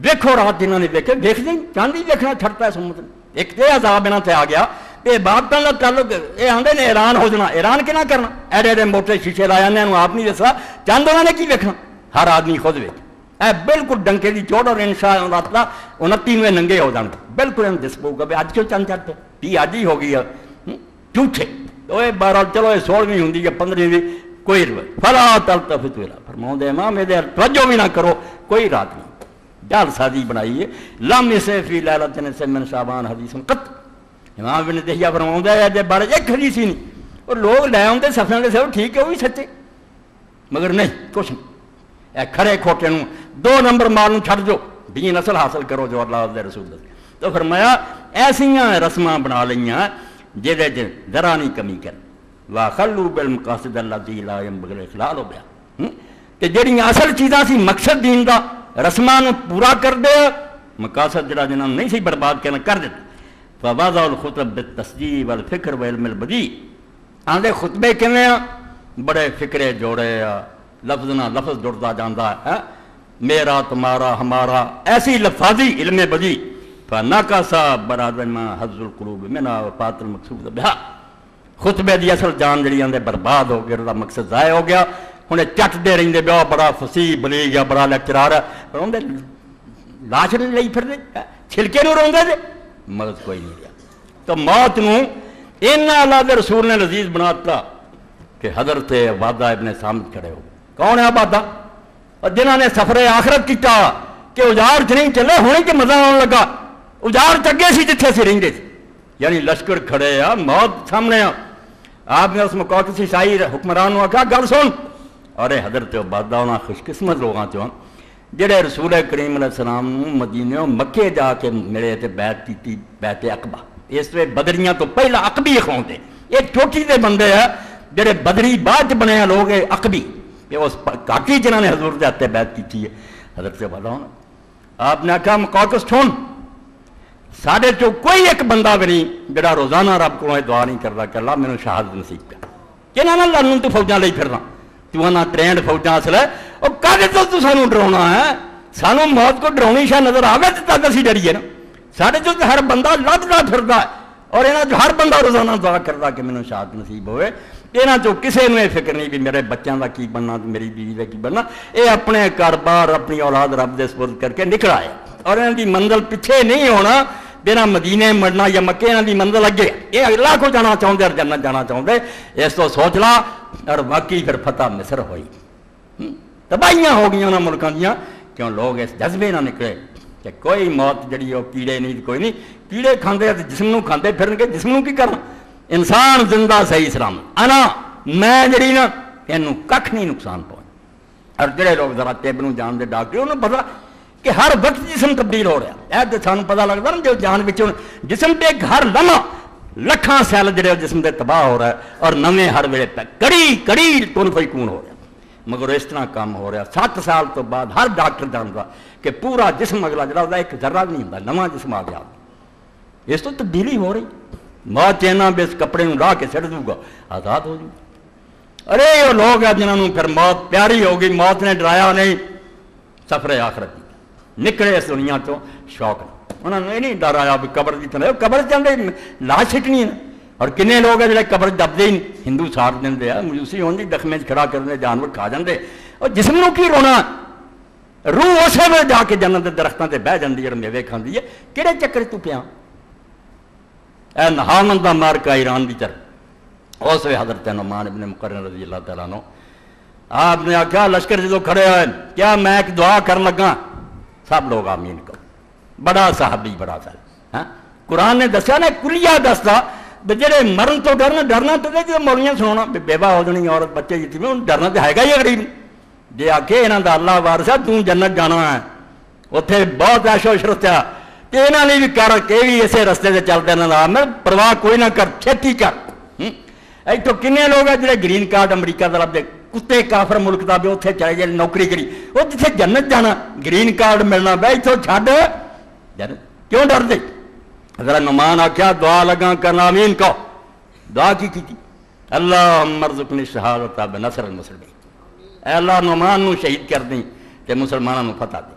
دیکھو رات جنہوں نے دیکھے دیکھ دیں چاند ہی دیکھنا چھڑتا ہے سمت ایک تے عذاب انہاں تے آ گیا یہ باتوں کا تعلق یہ آدھے نے ایران ہو جانا ایران کی نہ کرنا ایڈے ایڈے موٹے شیشے لایا نے آپ نہیں دسا چند انہوں نے کی ویکھنا ہر آدمی خود ویک اے بالکل ڈنکے کی چوٹ اور انشاء اللہ تعالیٰ 29ویں ننگے ہو جان بالکل انہیں دس پو گا بھی اج کیوں چند چڑھتے بھی اج ہی ہو گئی ہے جھوٹے وہ بہرحال چلو یہ 16ویں ہوں یا 15ویں کوئی فلا تلتفتوا الیہا فرماؤں دے امام یہ توجہ بھی نہ کرو کوئی رات نہیں جال سازی بنائی ہے لم یسع فی لیلۃ النصف من شعبان حدیث قط امام ابن تیمیہ فرماؤں ہے یہ بارے ایک حدیث ہی نہیں اور لوگ لے آتے صفحے کے سب ٹھیک ہے وہ بھی سچے مگر نہیں کچھ نہیں اے کھڑے کھوٹے نوں 2 نمبر مال چھڑ جو دین اصل حاصل کرو جو اللہ دے رسول دے تو فرمایا ایسیاں رسماں بنا لیاں جہدے چ ذرا نہیں کمی کر واخلوا بالمقاصد التي لا ينبغي الاخلال بها کہ جڑیاں اصل چیزاں سی مقصد دین دا رسماں نوں پورا کر دے مقاصد جڑا جنہاں نہیں سی برباد کرنا کر دے فوضع الخطب بالتصدیق والفکر وعلم البدیع آندے خطبے کیویں بڑے فکرے جوڑے لفظ نہ لفظ جڑتا جاندا ہے میرا تمہارا ہمارا ایسی لفاظی علم بدیع فناقص برادما حظ القلوب منها وفات المقصود بها خطبے دی اصل جان جڑی آندے برباد ہو گیا مقصد ضائع ہو گیا ہن چٹ دے رہندے بیا بڑا فصیح بلیغ یا بڑا لیکچرار ہے اوندے لاش لئی پھر دے چھلکے نوں روندے دے مدد کوئی نہیں رہا تو موت نوں انہاں اللہ دے رسول نے لذیذ بناتا کہ حضرت عبادہ ابن صامت کھڑے ہو کون ہے عبادہ اور جنہاں نے سفر آخرت کیتا کہ اجاڑ چ نہیں چلے ہونے کے مزہ آن لگا اجاڑ چگے سی جتھے سی رہندے سی یعنی لشکر کھڑے موت سامنے آپ نے اس موقع کسی شاہی حکمران نوں آکھا گل سن اور حضرت عبادہ انہاں خوش قسمت لوگاں چوں جڑے رسول کریم علیہ السلام مدینے مکے جا کے ملے تے بیعت کیتی بیعت عقبہ اس وے بدریاں تو پہلا عقبی کھاؤندے یہ چوٹی دے بندے ہیں جڑے بدری بعد بنے ہیں لوگ عقبی کہ اس کاکی جنہوں نے حضور دے ہتے بیعت کیتی ہے حضرت عبادہ ہونا آپ نے کہا مقاقس چھوڑ ساڑھے چو کوئی ایک بندہ بھی نہیں جڑا روزانہ رب کو دعا نہیں کرتا کہ اللہ میں نے شہادت نصیب کر کہ نہ اللہ تو فوجاں لئی پھرنا تو انہاں ٹرینڈ فوجاں اصل ہے اور کدے تو سانو ڈراؤنا ہے سانو موت کو ڈراؤنی شاہ نظر آوے تو تک اسی ڈریے نا ساڑھے چو ہر بندہ لڑتا پھرتا ہے اور یہاں جو ہر بندہ روزانہ دعا کرتا کہ مینوں شہادت نصیب ہوئے یہاں چو کسی نے فکر نہیں کہ میرے بچوں کا کی بننا میری بیوی کا کی بننا یہ اپنے کاروبار اپنی اولاد رب دے سپرد کر کے نکل آئے اور یہاں دی منزل پیچھے نہیں ہونا بنا مدینے مرنا یا مکے یہاں دی منزل اگے یہ اللہ کو جانا چاہتے اور جنت جانا چاہتے اس تو سوچ لا اور باقی پھر فتح مصر ہوئی تباہیاں ہو گئی انہوں ملکوں دیا کیوں لوگ اس جذبے نہ نکلے کہ کوئی موت جڑی ہو کیڑے نہیں کوئی نہیں کیڑے کھاندے جسم نوں کھاندے پھرن کے جسم نوں کی کرنا انسان زندہ صحیح سلام انا میں جڑی نا اینوں ککھ نہیں نقصان پہنچ اور جڑے لوگ ذرا طب نوں جان دے ڈاکٹر انہوں پتا کہ ہر وقت جسم تبدیل ہو رہا ہے سانوں پتا لگتا نا جو جان بچوں جسم تے ہر لمحہ لکھاں سیل جڑے جسم دے تباہ ہو رہا ہے اور نویں ہر ویلے پہ کڑی کڑی کن فیکون ہو رہا ہے مگر اس طرح کام ہو رہا 7 سال تو بعد ہر ڈاکٹر جانتا کہ پورا جسم اگلا جڑا ہوتا ایک ذرہ نہیں ہوتا نواں جسم آ گیا اس تو تبدیلی ہو رہی موت چینا بھی اس کپڑے نوں لا کے سٹ دوں گا آزاد ہو جائے ارے وہ لوگ ہیں جنہوں نے پھر موت پیاری ہو گئی موت نے ڈرایا نہیں سفر آخرت نکلے اس دنیا تو شوق انہوں نے یہ نہیں ڈرایا بھی قبر کی طرح قبر چاہتے لاش سٹنی ہے اور کنے لوگ ہیں جڑے قبر دبدے ہی ہندو ساڑ دیں مجوسی ہونے دخمے کھڑا کرنے جانور کھا جاندے اور جسم نوں کی رونا روح اسی ویلے جا کے جنت کے درختوں سے بہ جاتی ہے اور میوے کھاندی ہے. کہڑے چکر تو پیا اے نہاون دا مار کا ایران کی طرف. اس وقت حضرت نعمان ابن مقرن رضی اللہ تعالیٰ عنہ آپ نے آخیا لشکر جدو کھڑے ہوئے کیا میں ایک دعا کرن لگا سب لوگ آمین کرو. بڑا صحابی بڑا سا قرآن نے دسیا نا کلیہ دستا جڑے مرن تو ڈرنا تو جب مولیاں سنا بیوہ ہو جانی عورت بچے جیتی میں ڈرنا تو ہے گا ہی غریب. جی آ کے یہاں کا اللہ وارث ہے تو جنت جانا ہے اتنے بہت عیش و عشرت ہے تو یہاں نے بھی کر کے بھی اسی رستے سے چلتے یہاں میں پرواہ کوئی نہ کر چھتی کر. ایتھوں کنے لوگ ہیں جڑے گرین کارڈ امریکہ طرف دے کتے کافر ملک کا بھی اتنے چلے جائے نوکری کری وہ جتنے جنت جانا گرین کارڈ ملنا بھائی اتوں چھڈ کیوں ڈر دے. حضرت نعمان آخیا دعا لگا کرنا آمین کہو. دعا کی اللہم ارزقنی شہادت بنصر المسلمین. اے اللہ نعمان نو شہید کر دیں تے مسلمانوں نو فتح دے.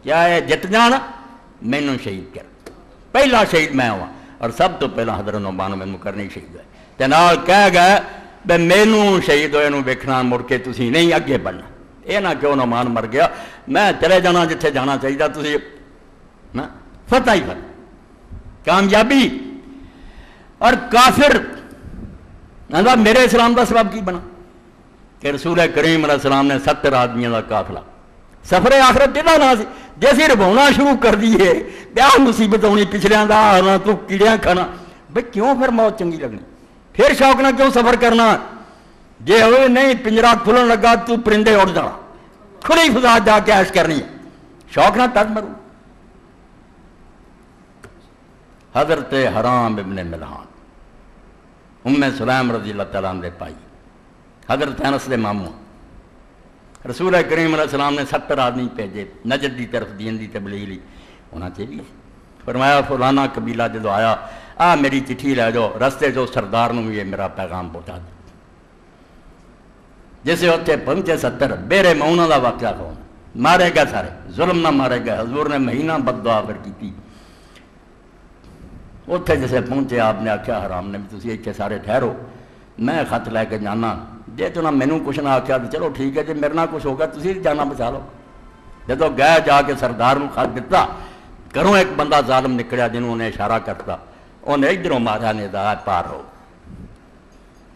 کیا ہے جت جانا مینوں شہید کر. پہلا شہید میں ہوا اور سب تو پہلا حضرت نعمان میں مکرنی شہید ہوئے تے نال کہہ گئے بے مینوں شہید ہوئے نو ویکھنا مڑ کے تسی نہیں اگے بڑھنا. یہ نہ کیوں نعمان مر گیا میں چلے جانا جتھے جانا چاہیے تسی فتح ہی فتح کامیابی. اور کافر میرے اسلام کا سبب کی بنا کہ رسول کریم علیہ السلام نے 70 آدمیوں کا قافلہ سفر آخرت یہ نہ سی جیسے ربونا شروع کر دیے بیا مصیبت ہونی پچھلیاں کا آنا تو کیڑیاں کھانا بھائی کیوں پھر موت چنگی لگنی پھر شوق نہ کیوں سفر کرنا. جے ہوئے نہیں پنجرا کھلن لگا تو پرندے اڑ جانا کھلی فضا جا کے عیش کرنی ہے شوق نہ تک مرو. حضرت حرام ابن ملحان ام سلیم رضی اللہ تعالیٰ عنہ دے پائی حضرت انس دے ماموں رسول کریم علیہ السلام نے 70 آدمی بھیجے نجد دی طرف دین دی تبلیغ لی. انہاں چ بھی فرمایا فلانا قبیلہ جدو آیا آ میری چٹھی لے جاؤ رستے جو سردار نو یہ میرا پیغام پہنچا دے. جسے اتنے پہنچے 70 بیرے مونا دا واقعہ کون مارے گئے سارے ظلم نہ مارے گئے. حضور نے مہینہ بد دعا پھر کی. اتنے جسے پہنچے آپ نے آخیا حرام نے بھی تھی اتنے سارے ٹھہرو میں خط لے کے جانا جی تو نہ مینوں کچھ نہ آخیا تو چلو ٹھیک ہے جی میرے نہ کچھ ہوگا تھی جانا بچا لو. جدو گئے جا کے سردار نو خط دیتا گھروں ایک بندہ ظالم نکلیا جنہوں نے اشارہ کرتا انہیں ادھروں مارا نے پار ہو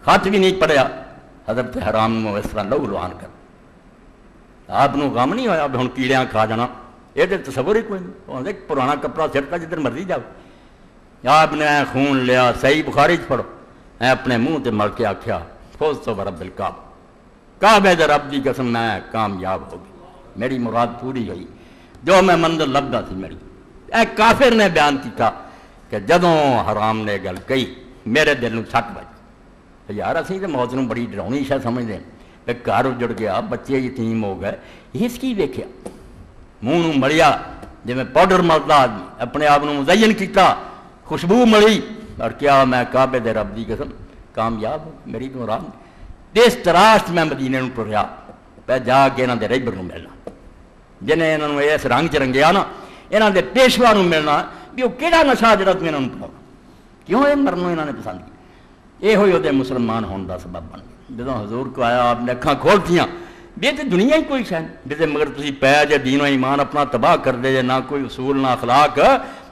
خط بھی نہیں پڑھیا. حضرت حرام نو اس طرح لہو لوہان کر آپ نو غم نہیں ہوا ہوں کیڑیاں کھا جانا یہ تصور ہی کوئی نہیں. پرانا کپڑا سرتا جدھر مرضی جاؤ آپ نے خون لیا صحیح بخاری پڑھو اپنے منہ تے مل کے آخیا فوز تو برب الکعب کعبے دے رب دی قسم میں کامیاب ہو گئی میری مراد پوری ہوئی جو میں منزل لبدا تھی میری. اے کافر نے بیان کیا کہ جدوں حرام نے گل کہی میرے دل نو سٹ بج یار اسی تو موت نو بڑی ڈراؤنی شاید سمجھتے ہیں کہ گھر اجڑ گیا بچے یتیم ہو گئے اس کی ویکھیا منہ نو ملیا جی میں پاؤڈر ملتا آدمی اپنے آپ نو مزین کیتا خوشبو ملی اور کیا میں کعبے دے رب دی قسم کامیاب ہو میری مراد. دیس تراش میں مدینے نو ٹریا پہ جا کے یہاں دے رہبر نو ملنا جنہیں یہاں اس رنگ چ رنگیا نا یہاں دے پیشوا نو ملنا بھی وہ کہڑا نشا جڑا تم یہاں پڑھاؤ کیوں یہ مرنوں یہاں نے پسند کیا. یہ ہوئی وہ مسلمان ہونے کا سبب بن گیا. جدو حضور کو آیا آپ نے اکھاں کھولتیاں بھی یہ تو دنیا ہی کوئی شاید جیسے مگر تھی پی جے دین و ایمان اپنا تباہ کر دے جے نہ کوئی اصول نہ اخلاق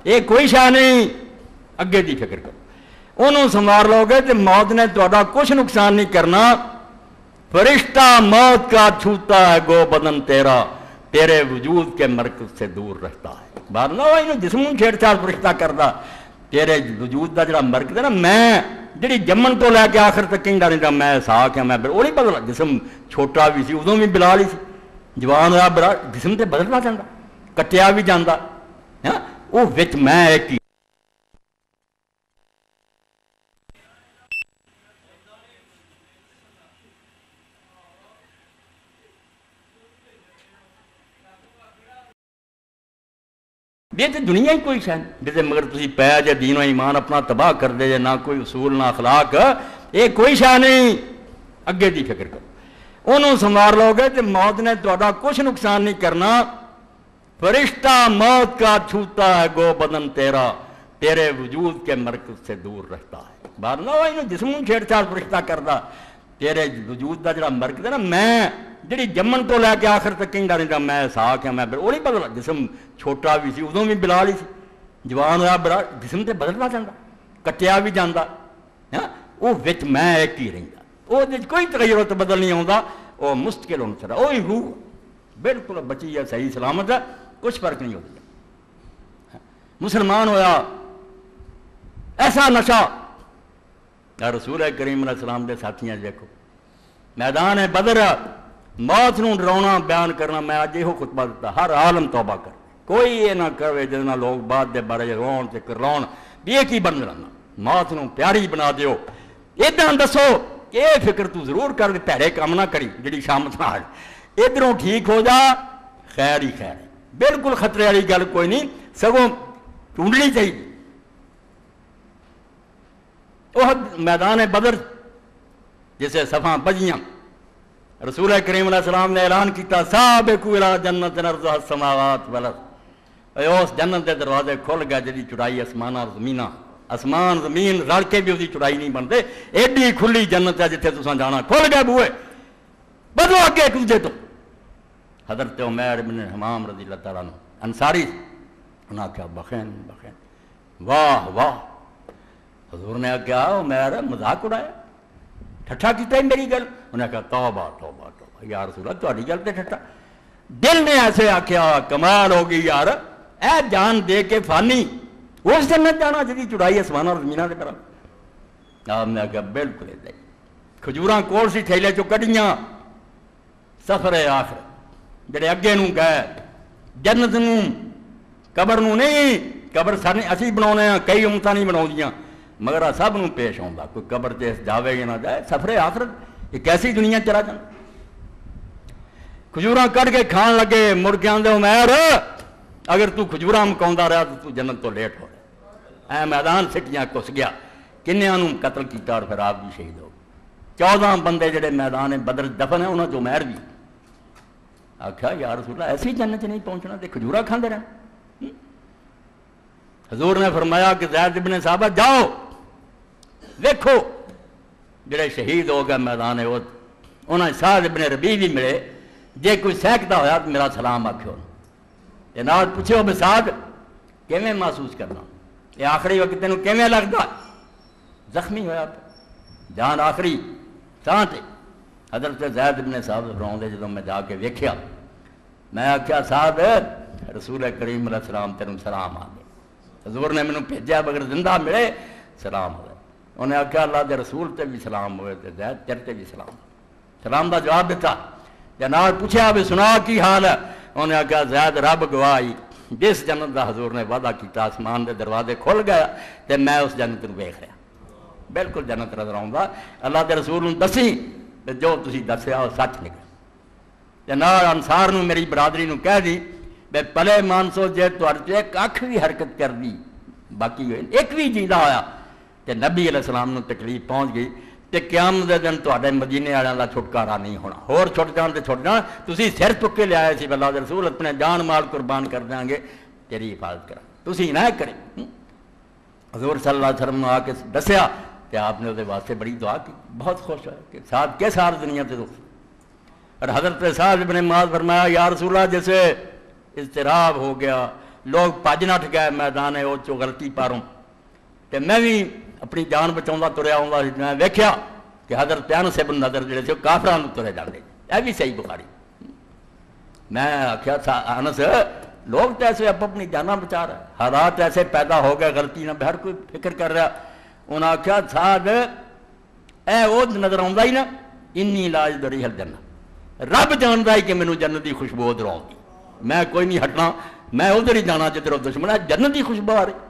یہ کوئی شاہ نہیں اگے دی فکر کرو انہوں سنوار لو گے تو موت نے تہاڈا کچھ نقصان نہیں کرنا. فرشتہ موت کا چھوتا ہے گو بدن تیرا تیرے وجود کے مرکز سے دور رہتا ہے. بات نہ ہوئی جسم چھیڑ چھاڑ فرشتہ کرتا تیرے وجود کا جڑا مرکز ہے نا میں جڑی جمن تو لے کے آخر تک کہیں رہتا میں ساکھ ہاں میں وہ نہیں بدلا. جسم چھوٹا بھی سی ادوں بھی بلال ہی سی جوان ہوا بڑا جسم تو بدلنا چاہتا کٹیا بھی جانا وہ وچ میں ایک یہ تو دنیا ہی کوئی شاید جیسے مگر تھی پی جے دین و ایمان اپنا تباہ کر دے جے نہ کوئی اصول نہ اخلاق یہ کوئی شاہ نہیں اگے دی فکر کرو انہوں سنوار لو گے تو موت نے تہاڈا کچھ نقصان نہیں کرنا. فرشتہ موت کا چھوتا ہے گو بدن تیرا تیرے وجود کے مرکز سے دور رہتا ہے. بات نہ ہوئی جسم چھیڑ چھاڑ فرشتہ کرتا تیرے وجود کا جڑا مرکز ہے نا، میں جڑی جمن تو لے کے آخر تک کہندا رہندا میں ساکھ ہاں، میں وہ نہیں بدلا. جسم چھوٹا بھی سی ادوں بھی بلال ہی سی، جوان ہوا بڑا، جسم تے بدلنا جاتا، کٹیا بھی جاتا، ہاں وہ وچ میں ایک ہی رہندا، وہ کوئی تغیر و تبدل نہیں آتا، وہ مستقل عنصر ہے، وہی روح بالکل بچی ہے، صحیح سلامت ہے، کچھ فرق نہیں ہوتا. مسلمان ہویا ایسا نشہ رسول کریم علیہ السلام کے ساتھیاں دیکھو، میدان بدر موت نو ڈراؤنا بیان کرنا. میں اج یہ خطبہ دیتا، ہر عالم توبہ کر، کوئی یہ نہ کرے جس لوگ بعد دے بارے رون تے کرلاؤن بھی یہ کی بن رہنا. موت نو پیاری بنا دیو، ادھر دسو کہ یہ فکر تو ضرور کر دے، پیڑے کام نہ کری جڑی شام نہ ادھروں ٹھیک ہو جا، خیر ہی خیر ہے، بالکل خطرے والی گل کوئی نہیں، سگوں ڈھونڈنی چاہیے. وہ میدان بدر جسے صفاں بجیاں، رسول کریم علیہ السلام نے اعلان کیتا سابقوا الی جنت عرضھا السماوات والارض، اس جنت کے دروازے کھل گئے جی چڑائی آسمان اور زمین، آسمان زمین رل کے بھی وہی چڑائی نہیں بنتے، ایڈی کھلی جنت ہے جتنے تساں جانا، کھل گئے بوئے، بدو اگے ایک دوجے تو. حضرت عمیر بن حمام رضی اللہ تعالیٰ عنہ انصاری، انہوں نے کہا بخین بخین، واہ واہ. حضور نے کہا عمیر مذاق اڑایا، ٹھٹھا کیتا ہے میری گل؟ انہوں نے کہا توبہ توبہ توبہ یا رسول اللہ تہاڈی گل تے ٹھٹھا. دل نے ایسے آخیا کمال ہو گئی یار، اے جان دے کے فانی اس جنت جانا جی چڑائی آسمان اور زمینہ دے برابر. آپ نے کہا بالکل ادھر کھجوراں کول سی تھیلے چو کڈیاں، سفر آخر جڑے اگے نو گئے جنت نو، قبر نو نہیں. قبر سارے اسی بنا، کئی امتاں نہیں بنا، مگر سب نو پیش آتا، کوئی قبر تے جاوے یا نہ جائے. سفر آخرت ایک ایسی دنیا چلا جانا. کھجوراں کٹ کے کھان لگے، مڑ کے آدھے عمیر اگر تو کھجوراں مکاؤندا رہا تو جنت تو لیٹ ہو رہا. اے میدان سٹیاں کس گیا، کنیاں نو قتل کیتا اور پھر آپ بھی شہید ہو. 14 بندے جڑے میدان بدر دفن ہیں، انہوں جو عمیر بھی آخیا یا رسول اللہ ایسی جنت نہیں پہنچنا تے کھجورا کھاندے رہنا. حضور نے فرمایا کہ زید بن ثابت جاؤ دیکھو جڑے شہید ہو گئے میدان احد، انہیں سعد بن ربیع بھی ملے، جے کوئی سہکتا ہوا تو میرا سلام آکھو. نال پوچھو بے سعد کیویں محسوس کرنا، یہ آخری وقت تینوں کیویں لگتا؟ زخمی ہویا جان آخری ساں تے. حضرت زید بن ثابت فرماؤندے جدوں میں جا کے ویکھیا، میں آخیا سعد رسول کریم علیہ السلام تینوں سلام آ گئے. حضور نے مینوں بھیجا بغیر زندہ ملے سلام ہوئے. انہیں آخیا اللہ دے رسول تے بھی سلام ہوئے تے زید تیرے تے بھی سلام. سلام دا جواب دیتا. جناب پوچھا بھی سنا کی حال ہے؟ انہیں آخیا زید رب گواہی جس جنت دا حضور نے وعدہ کیتا آسمان دے دروازے کھل گیا تے میں اس جنت نو ویکھ رہا، بالکل جنت نظر آؤں. اللہ دے رسول نو دسی جو تسی دسیا وہ سچ نکل. جناب انصار نو میری برادری نو کہہ دی بے پلے مانسو جے تہاڈے ایک اکھ بھی حرکت کر دی باقی ہوئے ایک بھی جیندہ ہویا تے نبی علیہ السلام نو تکلیف پہنچ گئی تے قیامت دے دن تہاڈے مدینے والوں دا چھٹکارا نہیں ہونا. ہور چھٹ جان تے چھٹ جان، تسی سر چک کے لے آئے سی اللہ دے رسول اپنے جان مال قربان کر دیں گے تیری حفاظت کرا، تسی نہ کرے. حضور صلی اللہ علیہ وسلم نے آ کے دسیا تے آپ نے وہ واسطے بڑی دعا کی، بہت خوش ہوئے کہ ساتھ کے ساری دنیا تے دکھ. اور حضرت سعد بن معاذ فرمایا یا رسول اللہ جیسے اضطراب ہو گیا، لوگ بھج نٹ گئے میدان او چو غلطی پاروں تے میں بھی اپنی جان بچاؤں تریا آؤں، میں ویکھیا کہ حضرت انس بن نضر جڑے سے کافراں نوں ترے جاندے. اے بھی صحیح بخاری. میں آخیا انس لوگ تو ایسے اپنی جاناں بچا رہے، حالات ایسے پیدا ہو گئے غلطی نہ ہر کوئی فکر کر رہا. انہاں آخیا سعد اے وہ نظر آؤں ہی نا انی لا اجد ریح الجنہ، رب جاندا ہے کہ مینوں جنت دی خوشبو ادھر آؤں، میں کوئی نہیں ہٹنا، میں ادھر ہی جانا جدھر دشمن ہے، جنت دی خوشبو آ رہی.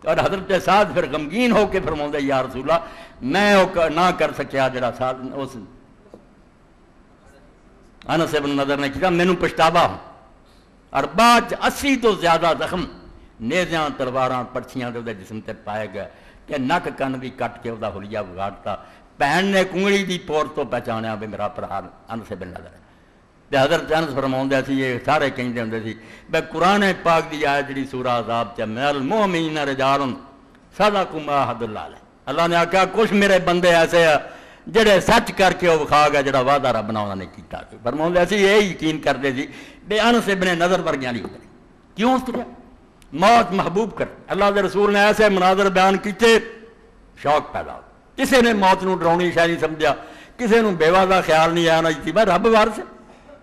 اور حضرت سعد پھر غمگین ہو کے فرماؤں یا رسول اللہ میں وہ نہ کر سکیا جڑا سعد اس انس بن نضر نے کیا، مینوں پچھتاوا ہوں. اور بعد 80 تو زیادہ زخم نیزیاں تلواراں پرچیاں دے جسم تے پائے گئے کہ نک کن بھی کٹ کے وہ حلیہ بگاڑتا. بہن نے کنگڑی دی پور تو پہچانیا بھی میرا بھرا انس بن نضر ہے. تے حضرت انس فرماؤندے سی یہ سارے کہندے ہوندے سی بے قرآن پاک دی آیت جڑی سورہ عذاب چ من المؤمنین رجال صدقوا ما عہد اللہ علیہ، اللہ نے آخیا کچھ میرے بندے ایسے ہیں جڑے سچ کر کے وہ وکھا گیا جڑا وعدہ رب نال انہاں نے کیتا فرماؤندے اسی یہ یقین کرتے سی بے انس ابن نضر ورگیاں نہیں اترے کیوں اتریا موت محبوب کر اللہ دے رسول نے ایسے مناظر بیان کیتے شوق پیدا ہو کسی نے موت نو ڈراؤنی شاید نہیں سمجھا کسی نو بیوہ دا خیال نہیں آنا جی میں رب وارث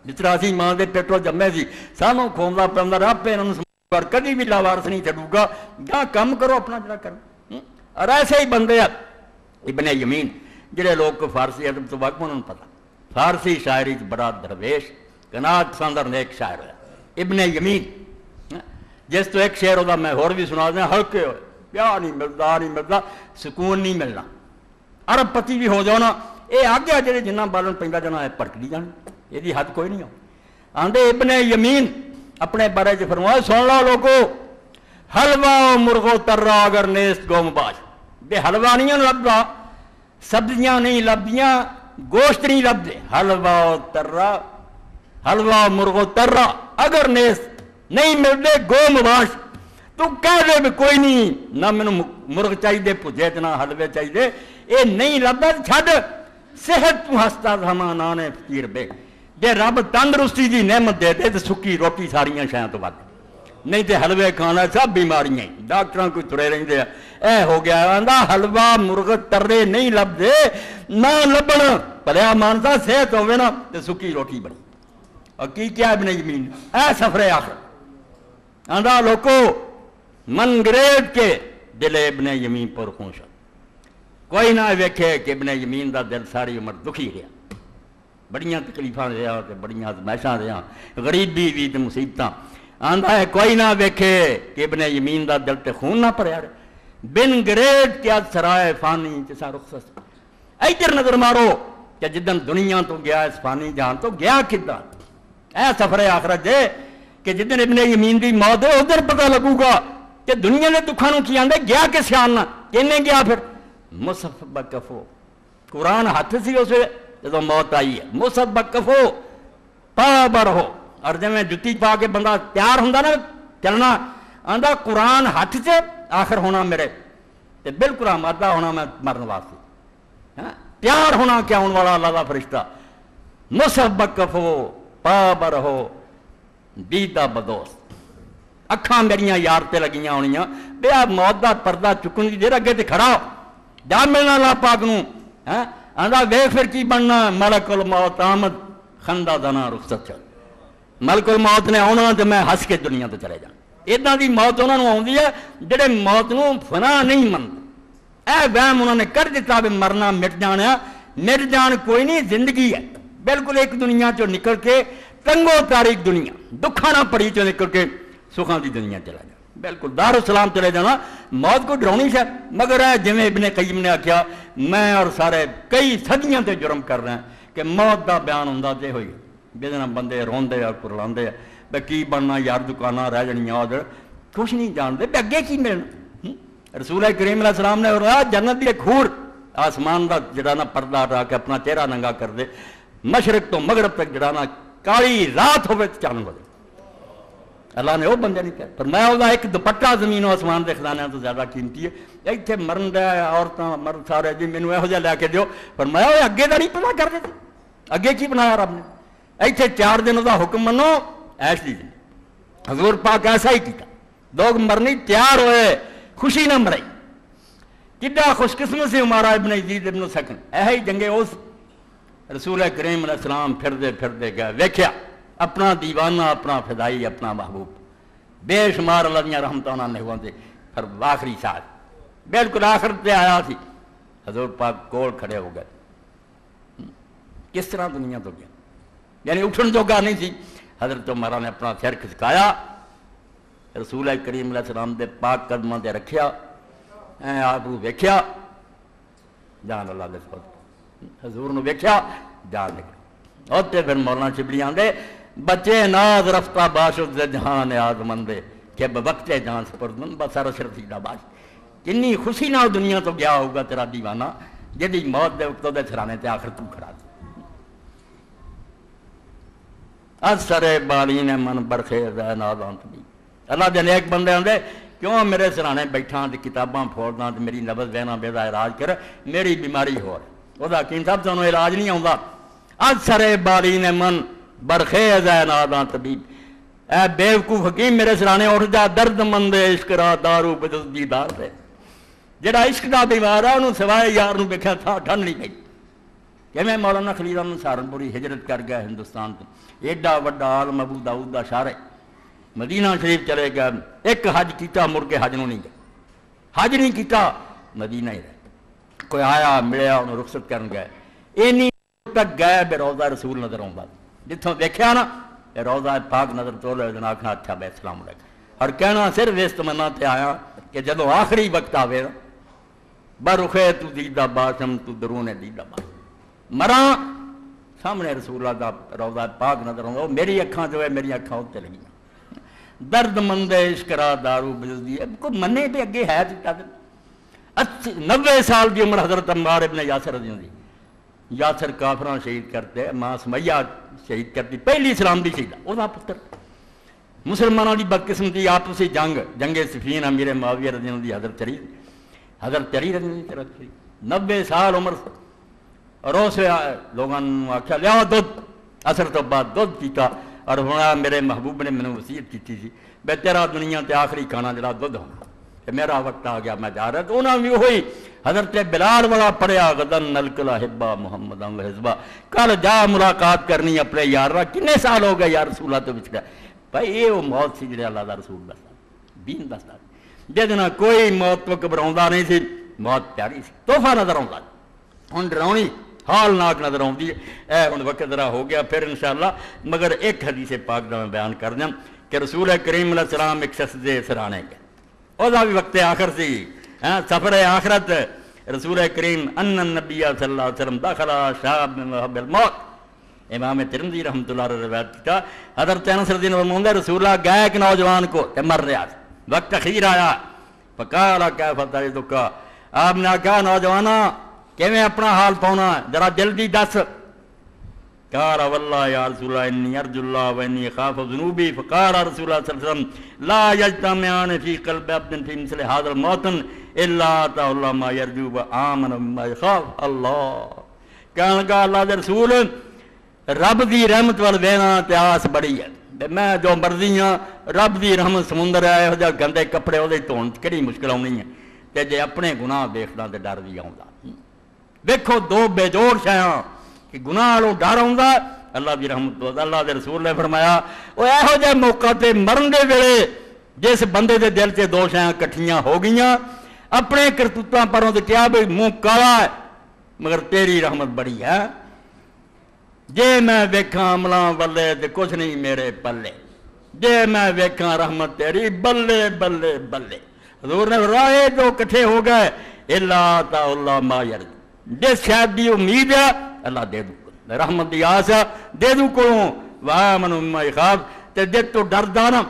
جس طرح اسی ماں دے پیٹوں جمے سی سانوں کھوندا پیندا رب پہ انہوں پر کدی بھی لاوارث نہیں چھڈوں گا جہاں کم کرو اپنا جڑا کرنا اور ایسے ہی بندے ابن یمین جڑے لوگ کو فارسی ادب تو واقف انہوں نے پتا فارسی شاعری بڑا درویش قناعت پسند اور نیک شاعر ہوا ابن یمین جس تو ایک شعر ہوتا میں اور بھی سنا دیں ہلکے ہوئے پیار نہیں ملتا سکون نہیں ملنا ارب پتی بھی ہو جاؤ نا یہ آگے جڑے جنہ بالن پہ جانا ہے پڑکڑی جان یہ حد کوئی نہیں ہو آندے ابن یمین اپنے بارے چ فرمایا سن لو لوگو حلوہ مرغو ترا اگر نیست گوم باش بے حلوہ نہیں لبدا سبزیاں نہیں لبدیاں گوشت نہیں لبدے حلوہ ترا حلوہ مرغو ترا اگر نیست نہیں ملتے گوم باش تو کہہ دے بھی کوئی نہیں نہ مینوں مرغ چاہیے پجے نہ حلوے چاہیے یہ نہیں لبدا چھڈ صحت تو ہستا زمانانے فقیر بے جے رب تندرستی دی نعمت دے دے تو سکی روٹی ساریاں شاید تو ود نہیں تے حلوے کھانا سب بیماریاں ڈاکٹراں کوئی ترے رہندے اے ہو گیا آندا حلوہ مرغ ترے نہیں لبدے نہ لبن بھلیا مانتا صحت ہوے نا تے سکی روٹی بنی اور کی کیا ابن یمین اے سفر آخر آندا لوکو من گریٹ کے دل ابن یمین پر خوش کوئی نہ ویکھے کہ ابن یمین دا دل ساری عمر دکھی رہا بڑیاں تکلیفاں رہا تے بڑیاں ازمائشاں رہا غریبی بھی تے مصیبتاں آندا ہے کوئی نہ ویکھے کہ ابن یمین دا دل تے خون نہ پڑیا رہے بن گریٹ کیا سرائے فانی جسا رخصت ادھر نظر مارو کہ جدن دنیا تو گیا اس فانی جہان تو گیا کداں اے سفر آخرت جے کہ جدن ابن یمین دی موت ہے ادھر پتہ لگو گا کہ دنیا نے دکھاں نو کی آندے گیا کس خیال نہ کنے گیا پھر مصحف بکفو قرآن ہاتھ سی اسے جدو موت آئی ہے مصحف بکفو پابر ہو اور جب میں جتی پا کے بندہ تیار ہوں نا چلنا آندہ قرآن ہاتھ سے آخر ہونا میرے تے بالکل آمادہ ہونا میں مرن واسطے تیار ہونا کیا ان والا اللہ دا فرشتہ مصحف بکفو پابر ہو دیدہ بدوست اکھاں میریاں یار تے لگیاں ہونیاں بے آپ موت دا پردہ چکن دی دیر اگے تے کھڑا جا ملنا اللہ پاک نو آندہ وے پھر کی بننا ملک الموت آمد خندہ دنا رخصت چل ملک الموت نے آنا تو میں ہس کے دنیا تو چلے جانا اتنا دی موت انہوں نے آؤں ہے جڑے موت نو فنا نہیں مند اے وہم انہوں نے کر دیتا بھی مرنا مٹ جانا مٹ جان کوئی نہیں زندگی ہے بالکل ایک دنیا چو نکل کے تنگو تاریخ دنیا دکھانا پڑی چو نکل کے سکھاں دی دنیا چلا جانا بالکل دار السلام چلے جانا موت کو ڈراؤنی سے مگر ہے جویں ابن قیم نے آکھیا میں اور سارے کئی صدیاں تے جرم کر رہے ہیں کہ موت دا بیان ہوندا تے ہوئی بے بندے روندے اور کرلاندے بے کی بننا یار دکاناں رہ جانیاں ادھر کچھ نہیں جانتے بے اگے کی ملنا رسول کریم علیہ السلام نے فرمایا جنت دی ایک حور آسمان دا جڑا نا پردہ ہٹا کے اپنا چہرہ ننگا کر دے مشرق تو مغرب تک جڑا نا کالی رات ہوے چاند ہو اللہ نے وہ بندے نہیں کہا فرمایا وہ ایک دوپٹہ زمین و آسمان دے خزانے تو زیادہ قیمتی ہے ایتھے مرن دے عورتاں مرد سارے جی مینوں یہو جہا لے کے دیو فرمایا وہ اگے دا نہیں پتہ کر دے اگے کی بنایا رب نے ایتھے 4 دن دا حکم منو ایش دی حضور پاک ایسا ہی کیتا لوگ مرنی تیار ہوئے خوشی نہ مرائی کڈا خوش قسمت سے ہمارا ابن یزید ابن سکن اے جنگ اوس رسول کریم علیہ السلام پھر دے گئے ویکھیا اپنا دیوانہ اپنا فدائی اپنا محبوب بے شمار اللہ دیاں رحمتاں نے ہوا تے پھر آخری سال بالکل آخر تے آیا سی حضور پاک کول کھڑے ہو گئے کس طرح دنیا تو گیا یعنی اٹھن جوگا نہیں سی حضرت عمر نے اپنا سر کھسکایا رسول کریم علیہ السلام دے پاک قدماں تے رکھیا آپ ویکھیا جان اللہ دے سپرد حضور نو ویکھیا جان نکل اور تے پھر مولانا شبلی آندے بچے ناز رفتہ باشد جہان آزمندے کہ بوقت جان سپردن بسر رسیدہ باش کنی خوشی نہ دنیا تو گیا ہوگا تیرا دیوانہ جدی موت دے وقت دے سرانے تے آخر تو کھڑا دے اثر بالین من برخیز ہے نازانت بھی اللہ دے نیک بندے آندے کیوں میرے سرانے بیٹھاں تے کتاباں پھوڑنا تے میری نبض بہنا بیدا علاج کر میری بیماری ہو وہ حکیم صاحب سانوں علاج نہیں آتا اثر بالین من برخیز ہے ناداں طبیب اے بیوقوف حکیم میرے سرانے اٹھ جا درد مند عشق را دارو بدس دیدار دے جڑا عشق دا بیمار ہے انہوں سوائے یار نوں ویکھیا تھا ٹھن نہیں پئی کہ میں مولانا خلیل احمد سہارنپوری ہجرت کر گیا ہندوستان تو ایڈا وڈا عالم ابو داؤد دا شارع مدینہ شریف چلے گیا ایک حج کیتا مڑ کے حج نوں نہیں گیا حج نہیں کیتا مدینہ ہی رہے کوئی آیا ملیا انہوں رخصت کرن گئے اینی تک گئے بے روضہ رسول نظر آؤں جتوں دیکھا نا روضہ پاک نظر تو لے دن آکھنا اچھا بے السلام علیکم اور کہنا صرف اس تمنا تے آیا کہ جدو آخری وقت آوے برخے تو دیدہ باشم تو درون دیدہ باشم مراں سامنے رسول اللہ دا روضہ پاک نظر آؤں میری اکھاں جو ہے میری اکھاں ہوتے لگی درد مند عشق را دارو بجزدی کوئی منے پہ اگے ہے جتا دن 90 سال دی عمر حضرت عمار ابن یاسر رضی اللہ یاسر کافران شہید کرتے ماں سمیہ شہید کرتی پہلی اسلام دی شہید وہ پتر مسلمانوں دی بدقسمتی آپسی جنگ صفین امیر معاویہ رضی اللہ دی حضرت علی رضی اللہ دی 90 سال عمر اور اس لوگوں نے آخیا لیا دودھ اثر تو بعد دودھ پیتا اور ہونا میرے محبوب نے مجھے وصیت کی تھی بے تیرا دنیا تے آخری کھانا جڑا دودھ ہونا کہ میرا وقت آ گیا میں جا رہا تو انہوں نے بھی وہی حضرت بلال والا پڑھیا غدن نلکلا حبا محمد حزبہ کل جا ملاقات کرنی اپنے یار را کنے سال ہو گئے یا رسول اللہ تو بچڑا بھائی یہ وہ موت سی جڑے اللہ دا رسول دستا دین دستا جہاں کوئی موت تو گھبراؤں نہیں سی موت پیاری سی تحفہ نظر آتا ہوں ڈراؤنی حال ناک نظر آتی ہے اے ہوں وقت ذرا ہو گیا پھر انشاءاللہ مگر ایک حدیث پاک دا میں بیان کر دیں کہ رسول کریم علیہ السلام ایک شخص دے سرانے گئے وہ بھی وقت آخر سی سفر آخرت رسول کریم ان النبی صلی اللہ علیہ وسلم داخلہ شاب من محب الموت امام ترمذی رحمۃ اللہ علیہ روایت کا حضرت انس رضی اللہ عنہ رسول اللہ گئے ایک نوجوان کو کہ مر رہا وقت اخیر آیا فقال کیف تعظک آپ نے کہا نوجوانا کہ میں اپنا حال پاؤنا ذرا جلدی دس قال والله يا رسول الله اني ارجو الله واني اخاف ذنوبي فقال رسول الله صلى الله عليه وسلم لا يجتمعان في قلب عبد في مثل هذا الموطن الا اتى الله ما يرجو وامن مما يخاف الله کہنے لگا اللہ دے رسول رب دی رحمت وال دینا تے آس بڑی ہے میں جو مرضی ہاں رب دی رحمت سمندر ہے ہو جا گندے کپڑے وہ دھون کہڑی مشکل آنی ہے تے جے اپنے گناہ دیکھنا تے ڈر بھی آؤں دیکھو دو بے جوڑ شاہاں کہ گناہ والوں ڈر آؤں اللہ دی رحمت اللہ دے رسول نے فرمایا وہ یہو جہ موقع تے مرن دے ویلے جس بندے دے دل سے دو شاہاں کٹھیاں ہو گئیاں اپنے کرتوتاں پروں تے کیا بھی منہ کالا ہے مگر تیری رحمت بڑی ہے جے میں ویکھاں عملاں والے تے کچھ نہیں میرے پلے جے میں ویکھاں رحمت تیری بلے بلے بلے حضور نے رائے جو کٹھے ہو گئے اللہ تعالی اللہ ما یرد جس شاید دی امید ہے اللہ دے دو رحمت دی آس ہے دے دو کولوں وامن مما یخاف تے جے تو ڈردا نا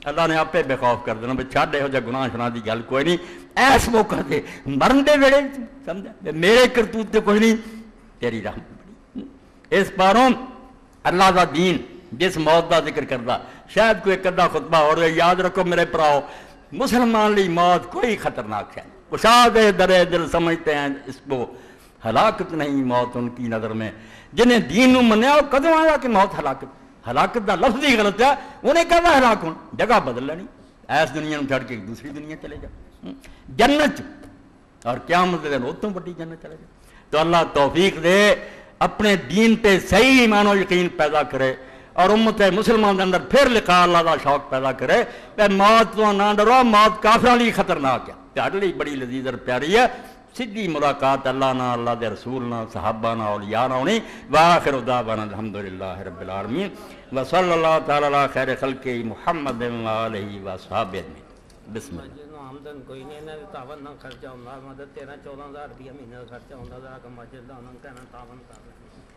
اللہ نے آپے بے خوف کر دینا بھئی چھڈ ہو جا گناہ شنا دی گل کوئی نہیں ایس موقع تے مرن دے ویلے سمجھا میرے کرتوت تے کوئی نہیں تیری رحمت بڑی اس پاروں اللہ دا دین جس موت دا ذکر کردا شاید کوئی ایک ادھا خطبہ اور یاد رکھو میرے پراؤ مسلمان لی موت کوئی خطرناک ہے کشاد درے دل سمجھتے ہیں اس کو ہلاکت نہیں موت ان کی نظر میں جنہیں دین نو منیا وہ کدوں آیا کہ موت ہلاکت دا لفظ ہی غلط ہے انہیں کہا ہلاک ہوں جگہ بدل لینی ایس دنیا میں چھڑ کے دوسری دنیا چلے جا جنت اور قیامت دے دن اتوں بڑی جنت چلے جا تو اللہ توفیق دے اپنے دین پہ صحیح ایمان و یقین پیدا کرے اور امت مسلمان کے اندر پھر لقاء اللہ کا شوق پیدا کرے کہ موت تو نہ ڈرو موت کافران لی خطرناک ہے تہاڈے لئی بڑی لذیذ اور پیاری ہے سیدھی ملاقات اللہ نہ اللہ دے رسول نہ صحابہ نہ اولیاء نہ ہونی وآخر دعوانا الحمدللہ رب العالمین وصلی اللہ تعالی علی خیر خلق محمد وآلہ وصحابہ اجمعین بسم اللہ آمدن کوئی نہیں انہیں تاون نہ خرچہ ہوندہ مدد 13-14 ہزار روپیہ مہینے کا خرچہ ہوندہ ذرا کہ مسجد دا انہوں کہنا تاون کر رہے ہیں